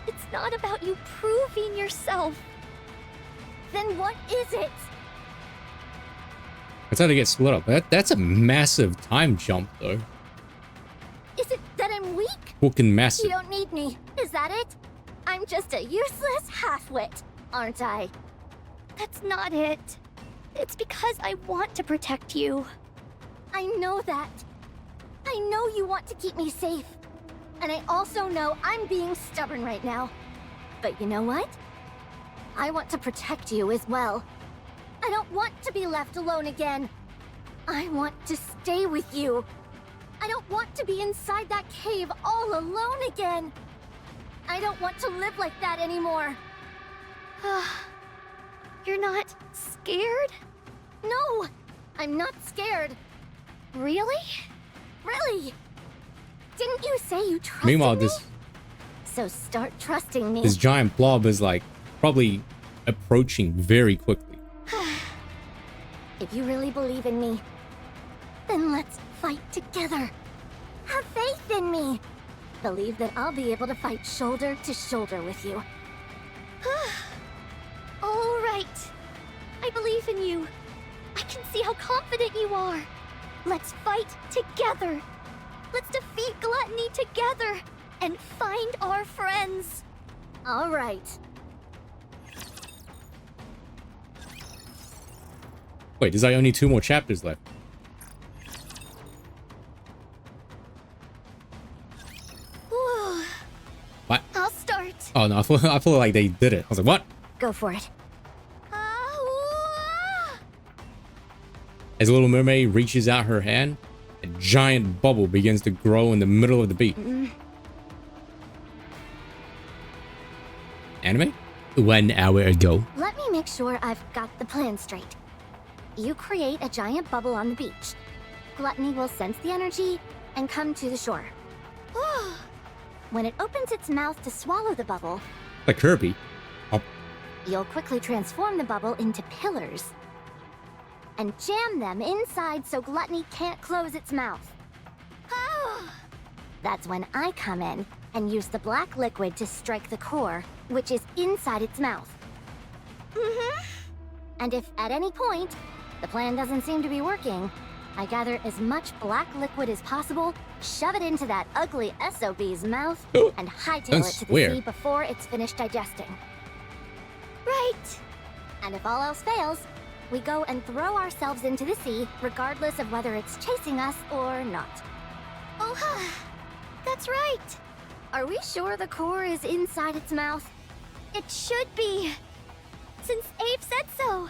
It's not about you proving yourself. Then what is it? That's how they get split up. That's a massive time jump, though. Is it that I'm weak? Fucking You massive. don't need me, is that it? I'm just a useless half-wit, aren't I? That's not it. It's because I want to protect you. I know that. I know you want to keep me safe. And I also know I'm being stubborn right now. But you know what? I want to protect you as well. I don't want to be left alone again. I want to stay with you. I don't want to be inside that cave all alone again. I don't want to live like that anymore. You're not scared? No, I'm not scared. Really? Really? Didn't you say you trusted Meanwhile, me? So start trusting me. this giant blob is like probably approaching very quickly. If you really believe in me, then let's fight together. Have faith in me. Believe that I'll be able to fight shoulder to shoulder with you. All right. I believe in you. I can see how confident you are. Let's fight together. Let's defeat Gluttony together and find our friends. All right. Wait, there's like only 2 more chapters left. Whew. What? I'll start. Oh no, I feel like they did it. I was like, what? Go for it. As Little Mermaid reaches out her hand, a giant bubble begins to grow in the middle of the beach. Anime? 1 hour ago. Let me make sure I've got the plan straight. You create a giant bubble on the beach. Gluttony will sense the energy and come to the shore. When it opens its mouth to swallow the bubble, Like Kirby. Oh, you'll quickly transform the bubble into pillars and jam them inside so Gluttony can't close its mouth. That's when I come in and use the black liquid to strike the core, which is inside its mouth. And if at any point the plan doesn't seem to be working, I gather as much black liquid as possible, shove it into that ugly SOB's mouth, and hightail Don't it to the swear. sea before it's finished digesting. Right. And if all else fails, we go and throw ourselves into the sea, regardless of whether it's chasing us or not. Oh, that's right. Are we sure the core is inside its mouth? It should be, since Abe said so.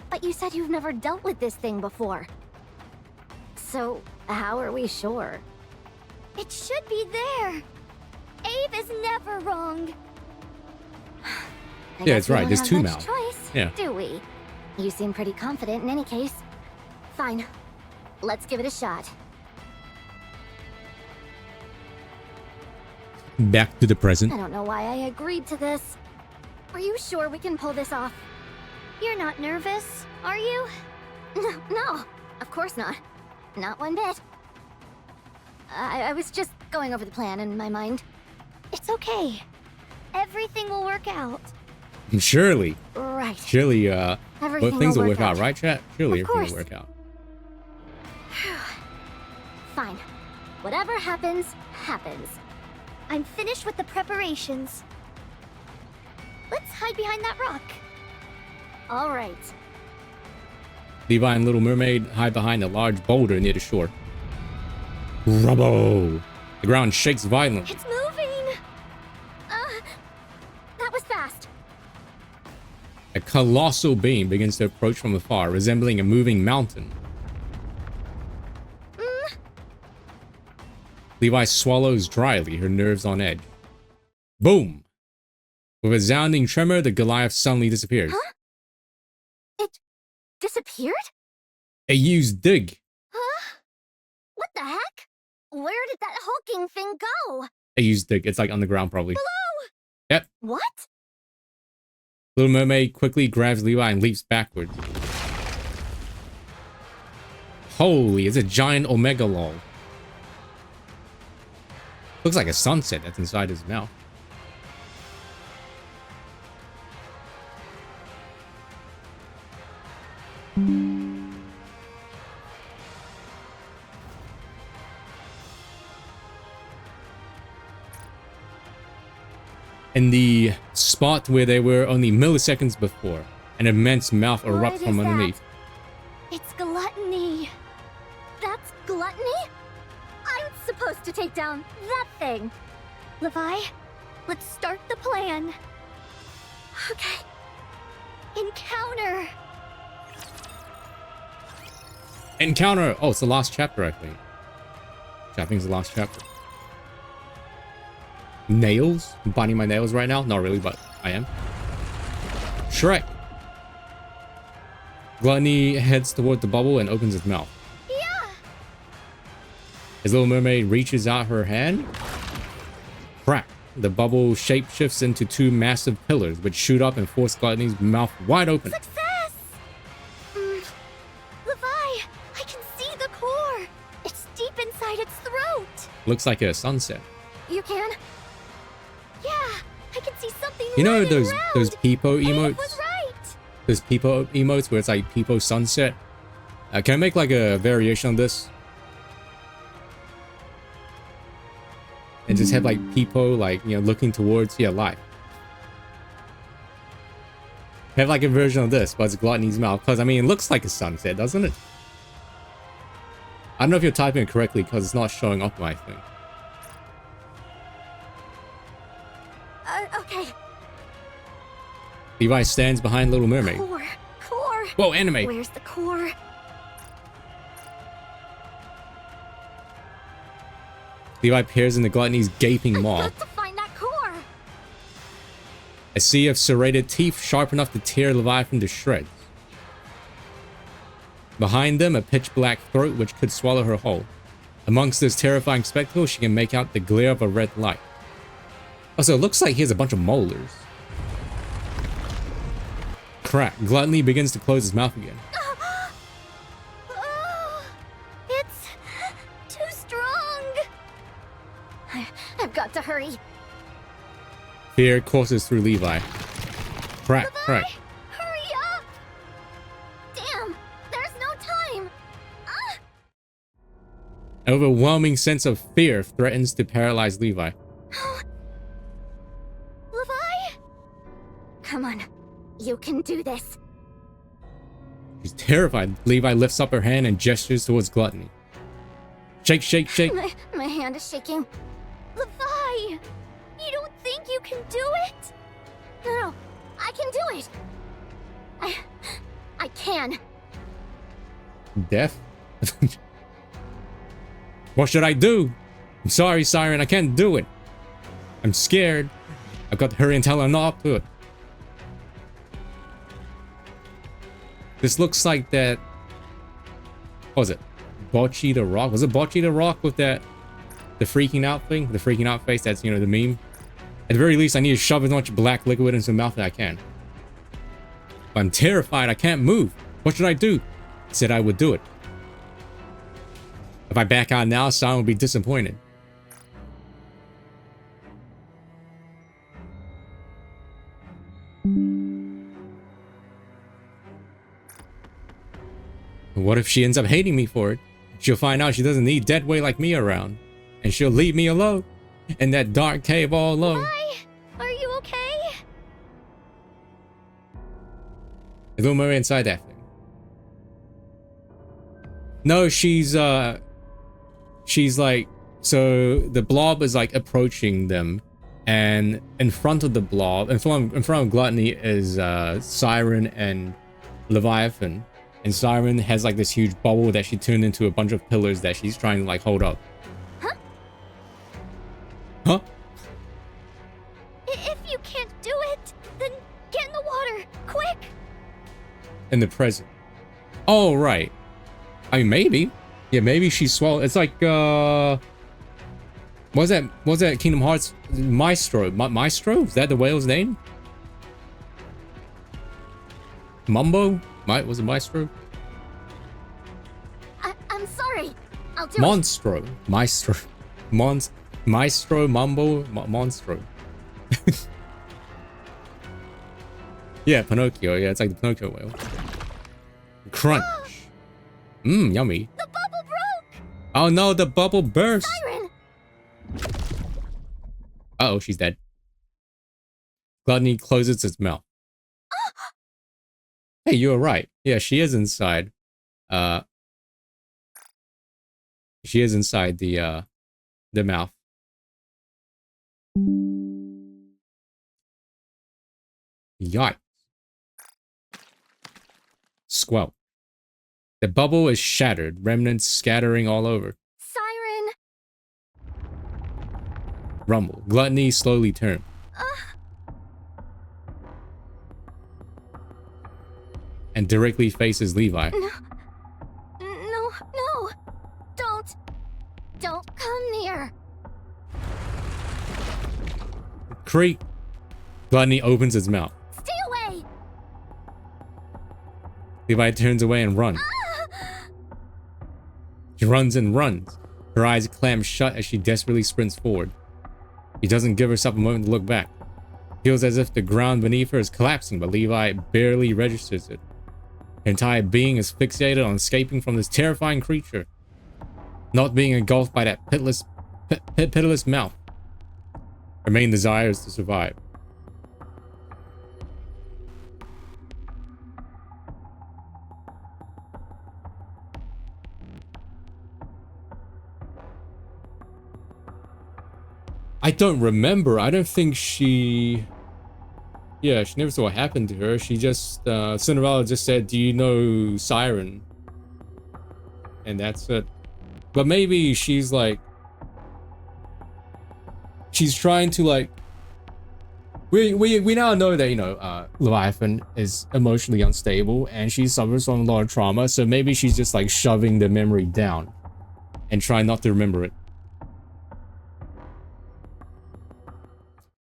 But you said you've never dealt with this thing before. So, how are we sure? It should be there. Abe is never wrong. Yeah, it's right. There's 2 mouths. Choice, Yeah. do we? You seem pretty confident in any case. Fine. Let's give it a shot. back to the present. I don't know why I agreed to this. Are you sure we can pull this off? You're not nervous, are you? No, of course not. Not one bit. I was just going over the plan in my mind. It's okay. Everything will work out. Surely. Right. Surely, Everything well, things will work out, out, right, chat? Surely Of everything will course. work out. Fine. Whatever happens, happens. I'm finished with the preparations. Let's hide behind that rock. All right. Levi and Little Mermaid hide behind a large boulder near the shore. Rubbo! The ground shakes violently. It's moving! That was fast. A colossal being begins to approach from afar, resembling a moving mountain. Levi swallows dryly, her nerves on edge. Boom! With a resounding tremor, the Goliath suddenly disappears. Huh? It disappeared? A used dig. Huh? What the heck? Where did that hulking thing go? A used dig. It's like on the ground, probably. Below! Yep. What? Little Mermaid quickly grabs Levi and leaps backwards. Holy, it's a giant omega lol. Looks like a sunset that's inside his mouth. In the spot where they were only milliseconds before, an immense mouth erupts What from is underneath. that? It's gluttony. That's gluttony? I'm supposed to take down that thing. Levi, let's start the plan. Okay. Encounter. Encounter! Oh, it's the last chapter, I think. I think it's the last chapter. Nails? I'm biting my nails right now? Not really, but I am. Shrek! Gluttony heads toward the bubble and opens its mouth. Yeah. As Little Mermaid reaches out her hand, crack! The bubble shapeshifts into two massive pillars, which shoot up and force Gluttony's mouth wide open. Success! Levi, I can see the core. It's deep inside its throat. Looks like a sunset. You can? Yeah, I can see something. You know running those around. Peepo It emotes? was right. Those Peepo emotes where it's like Peepo sunset? Can I make like a variation on this? And just have like Peepo like, you know, looking towards, yeah, light. Have like a version of this, but it's Gluttony's mouth. Because, I mean, it looks like a sunset, doesn't it? I don't know if you're typing it correctly because it's not showing up my thing. Okay. Levi stands behind Little Mermaid. Core. Whoa, anime! Where's the core? Levi peers into Gluttony's gaping I've maw. got to find that core. A sea of serrated teeth sharp enough to tear Leviathan to shreds. Behind them, a pitch-black throat which could swallow her whole. Amongst this terrifying spectacle, she can make out the glare of a red light. Also, it looks like he has a bunch of molars. Crack. Gluttony begins to close his mouth again. It's too strong. I've got to hurry. Fear courses through Levi. Crack, Levi, crack. hurry up. Damn, there's no time. An overwhelming sense of fear threatens to paralyze Levi. Levi? Come on, you can do this. She's terrified. Levi lifts up her hand and gestures towards Gluttony. Shake, shake, shake. My hand is shaking. Levi, you don't think you can do it? No, I can do it. I can. Death? What should I do? I'm sorry, Siren, I can't do it. I'm scared. I've got to hurry and tell her not to. This looks like that. What was it? Bocce the Rock? Was it Bocce the Rock with that? The freaking out thing? The freaking out face? That's, you know, the meme. At the very least, I need to shove as much black liquid into my mouth as I can. But I'm terrified. I can't move. What should I do? I said I would do it. If I back out now, Siren will be disappointed. What if she ends up hating me for it? She'll find out she doesn't need deadweight like me around. And she'll leave me alone. In that dark cave all alone. Hi, are you okay? Is Little Mermaid inside that thing? No, she's like So the blob is like approaching them, and in front of the blob, in front of Gluttony is Siren and Leviathan. And Siren has like this huge bubble that she turned into a bunch of pillars that she's trying to like hold up. Huh? Huh? If you can't do it, then get in the water, quick! In the present. Oh, right. I mean, maybe. Yeah, maybe she swallowed. It's like, what was that Kingdom Hearts? Maestro. Maestro? Is that the whale's name? Mumbo? Was it Maestro? I'm sorry. I'll do Monstro. Maestro. Maestro, Mumbo, Monstro. Yeah, Pinocchio. Yeah, it's like the Pinocchio whale. Crunch. Mmm, yummy. The bubble broke! Oh no, the bubble burst. Siren! Uh-oh, she's dead. Gluttony closes its mouth. Hey, you were right. Yeah, she is inside. She is inside the mouth. Yikes. Squelch. The bubble is shattered, remnants scattering all over. Siren! Rumble. Gluttony slowly turns. And directly faces Levi. No. Don't come near. Creak. Gluttony opens its mouth. Stay away! Levi turns away and runs. She runs and runs. Her eyes clam shut as she desperately sprints forward. She doesn't give herself a moment to look back. Feels as if the ground beneath her is collapsing, but Levi barely registers it. Her entire being is fixated on escaping from this terrifying creature, not being engulfed by that pitiless mouth. Her main desire is to survive. I don't remember. I don't think she... Yeah, she never saw what happened to her. She just... Cinderella just said, do you know Siren? And that's it. But maybe she's like... She's trying to like... We now know that, you know, Leviathan is emotionally unstable and she suffers from a lot of trauma. So maybe she's just like shoving the memory down and trying not to remember it.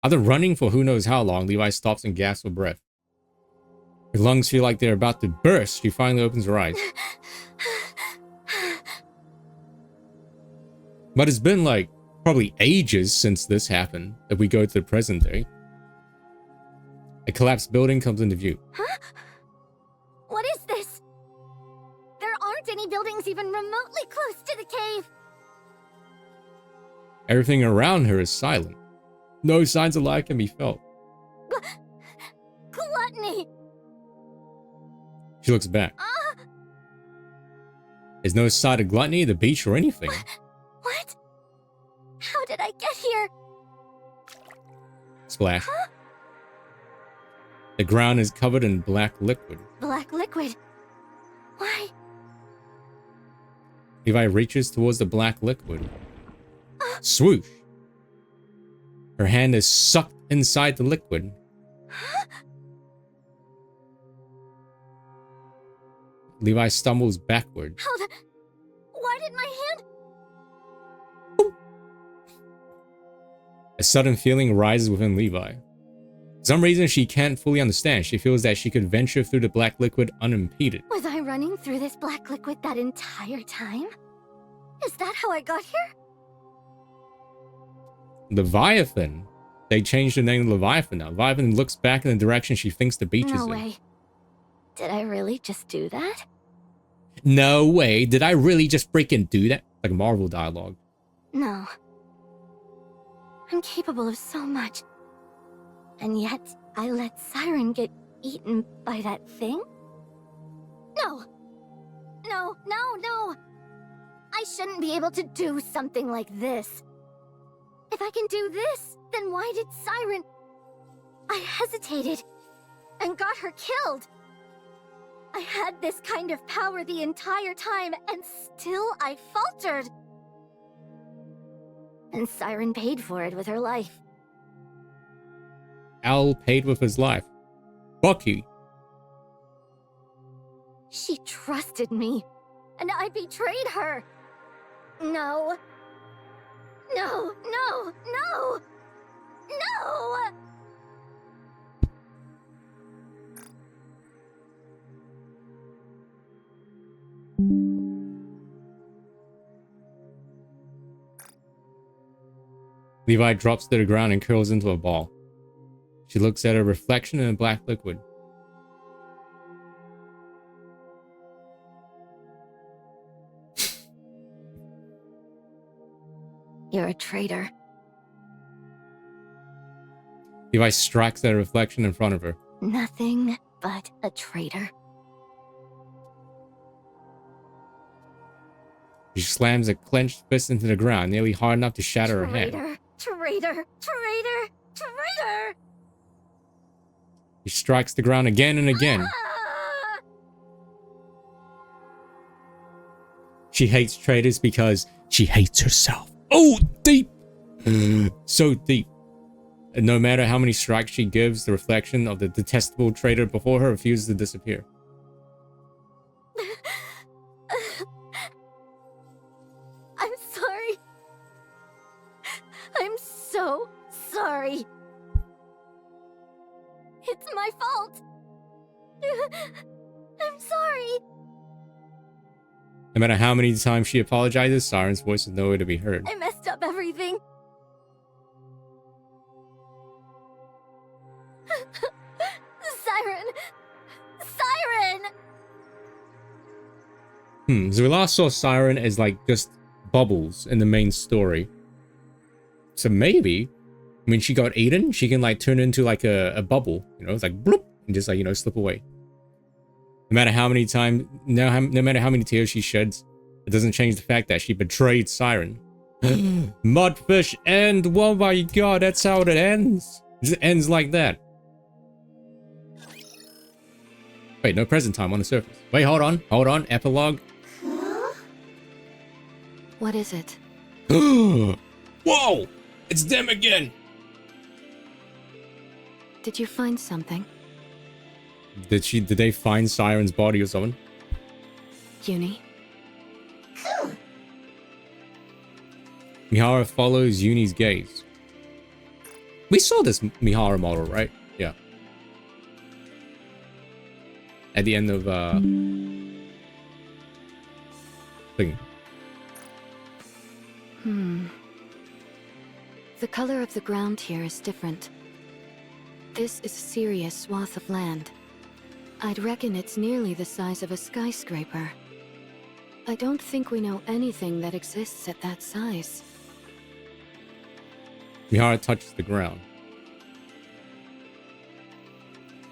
After running for who knows how long, Levi stops and gasps for breath. Her lungs feel like they're about to burst. She finally opens her eyes. But it's been like probably ages since this happened if we go to the present day. A collapsed building comes into view. Huh? What is this? There aren't any buildings even remotely close to the cave. Everything around her is silent. No signs of life can be felt. Gluttony! She looks back. There's no sign of Gluttony, the beach, or anything. What? How did I get here? Splash. Huh? The ground is covered in black liquid. Black liquid? Why? Levi reaches towards the black liquid. Swoosh! Her hand is sucked inside the liquid. Huh? Levi stumbles backward. Why did my hand... A sudden feeling rises within Levi. For some reason she can't fully understand. She feels that she could venture through the black liquid unimpeded. Was I running through this black liquid that entire time? Is that how I got here? Leviathan. They changed the name to Leviathan now. Leviathan looks back in the direction she thinks the beach is No in. way. Did I really just do that? No way. Did I really just freaking do that? Like a Marvel dialogue. No. I'm capable of so much. And yet, I let Siren get eaten by that thing? No! No, no, no! I shouldn't be able to do something like this. If I can do this, then why did Siren... I hesitated and got her killed. I had this kind of power the entire time, and still I faltered. And Siren paid for it with her life. Al paid with his life. Bucky. She trusted me, and I betrayed her. No. No, no, no! No! Levi drops to the ground and curls into a ball. She looks at her reflection in a black liquid. You're a traitor. Levi strikes at a reflection in front of her. Nothing but a traitor. She slams a clenched fist into the ground, nearly hard enough to shatter her hand. Traitor! Traitor! Traitor! She strikes the ground again and again. Ah! She hates traitors because she hates herself. Oh, deep! So deep. And no matter how many strikes she gives, the reflection of the detestable traitor before her refuses to disappear. I'm sorry. I'm so sorry. It's my fault. I'm sorry. No matter how many times she apologizes, Siren's voice is nowhere to be heard. I messed up everything. Siren! Siren! So we last saw Siren as like just bubbles in the main story. So maybe when she got eaten, she can like turn into like a bubble, you know, it's like bloop, and just like, you know, slip away. No matter how many times, no matter how many tears she sheds, it doesn't change the fact that she betrayed Siren. Mudfish end. Oh my god, that's how it ends. It just ends like that. Wait, no present time on the surface. Wait, hold on. Epilogue. What is it? Whoa! It's them again! Did you find something? Did they find Siren's body or something? Uni? Mihara follows Uni's gaze. We saw this Mihara model, right? Yeah. At the end of thing. The color of the ground here is different. This is a serious swath of land. I'd reckon it's nearly the size of a skyscraper. I don't think we know anything that exists at that size. Mihara touches the ground.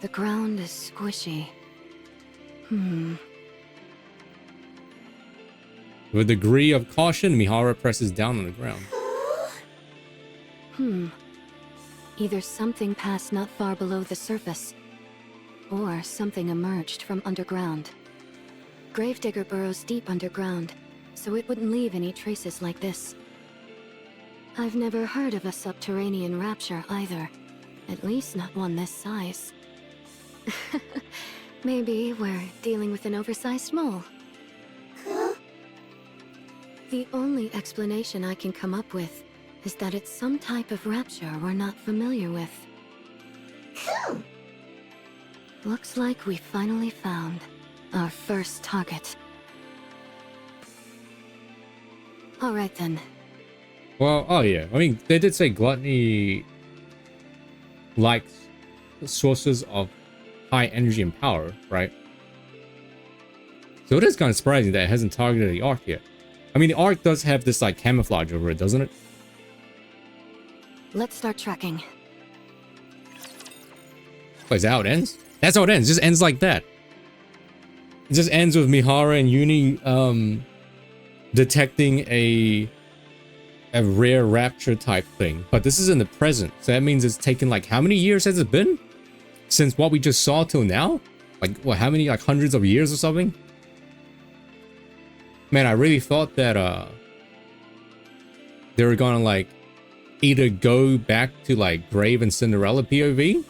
The ground is squishy. With a degree of caution, Mihara presses down on the ground. Either something passed not far below the surface, or something emerged from underground. Gravedigger burrows deep underground, so it wouldn't leave any traces like this. I've never heard of a subterranean rapture either, at least not one this size. Maybe we're dealing with an oversized mole. The only explanation I can come up with is that it's some type of rapture we're not familiar with. Looks like we finally found our first target. Alright then. Well, oh yeah. I mean, they did say gluttony likes sources of high energy and power, right? So it is kind of surprising that it hasn't targeted the Ark yet. I mean, the Ark does have this like camouflage over it, doesn't it? Let's start tracking. Oh, is that how it ends? That's how it ends. It just ends like that. It just ends with Mihara and Uni detecting a rare rapture type thing. But this is in the present. So that means it's taken like, how many years has it been? Since what we just saw till now? Like, what, how many, like hundreds of years or something? Man, I really thought that they were gonna like either go back to like Grave and Cinderella POV,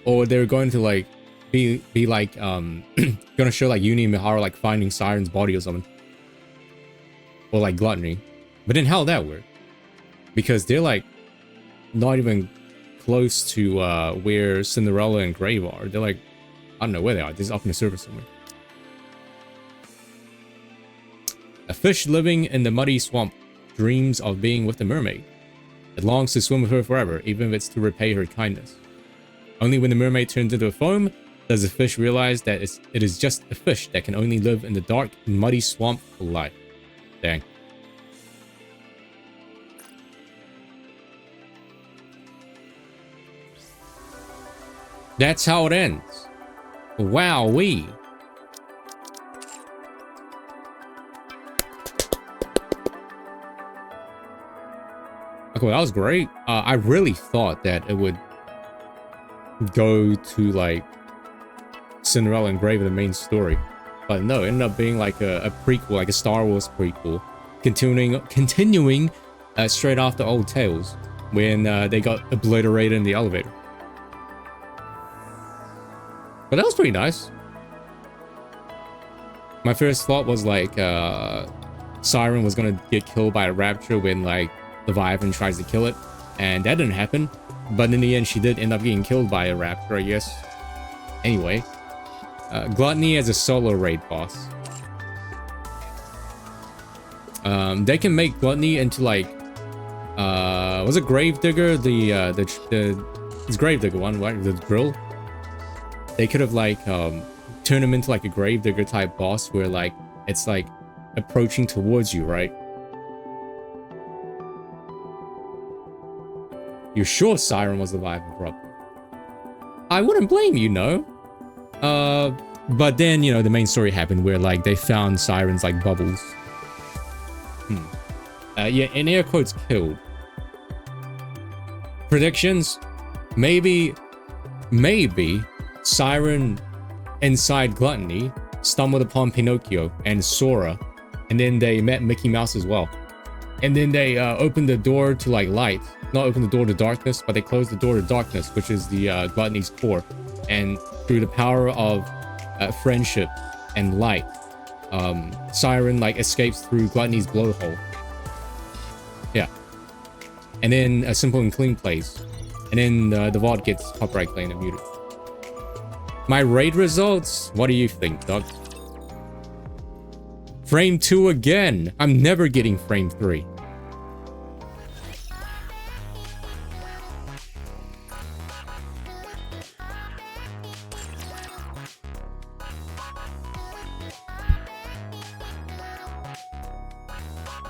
or they're going to like be like gonna show like Uni and Mihara like finding Siren's body or something, or like Gluttony. But then how would that work? Because they're like not even close to where Cinderella and Grave are. They're like, I don't know where they are. They're just up in the surface somewhere. A fish living in the muddy swamp dreams of being with the mermaid. It longs to swim with her forever, even if it's to repay her kindness. Only when the mermaid turns into a foam does the fish realize that it is just a fish that can only live in the dark, muddy swamp for life. Dang. That's how it ends. Wowee. Okay, well, that was great. I really thought that it would go to like Cinderella and Grave in the main story, but no, it ended up being like a prequel, like a Star Wars prequel, continuing straight after Old Tales when they got obliterated in the elevator. But that was pretty nice. My first thought was like Siren was gonna get killed by a rapture when like Leviathan tries to kill it, and that didn't happen. But in the end, she did end up getting killed by a raptor, I guess. Anyway, Gluttony as a solo raid boss. They can make Gluttony into like, was it Gravedigger? It's Gravedigger one, right? The drill. They could have like turned him into like a Gravedigger type boss where like it's like approaching towards you, right? You're sure Siren was alive and corrupt? I wouldn't blame you, no. But then, you know, the main story happened where like they found Siren's like bubbles. Yeah, in air quotes, killed. Predictions? Maybe Siren inside Gluttony stumbled upon Pinocchio and Sora, and then they met Mickey Mouse as well. And then they opened the door to like light. Not open the door to darkness, but they closed the door to darkness, which is the Gluttony's core. And through the power of friendship and light, Siren like escapes through Gluttony's blowhole. Yeah. And then a simple and clean place. And then the VOD gets copyright claimed and muted. My raid results? What do you think, Doug? Frame 2 again. I'm never getting frame 3.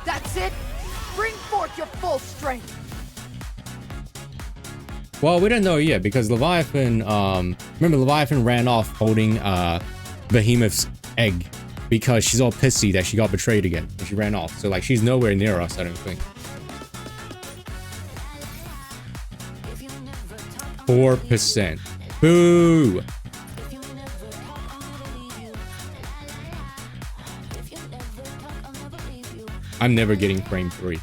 That's it. Bring forth your full strength. Well, we don't know yet because Leviathan, remember Leviathan ran off holding Behemoth's egg because she's all pissy that she got betrayed again and she ran off. So like she's nowhere near us, I don't think. 4%. Boo! I'm never getting frame 3.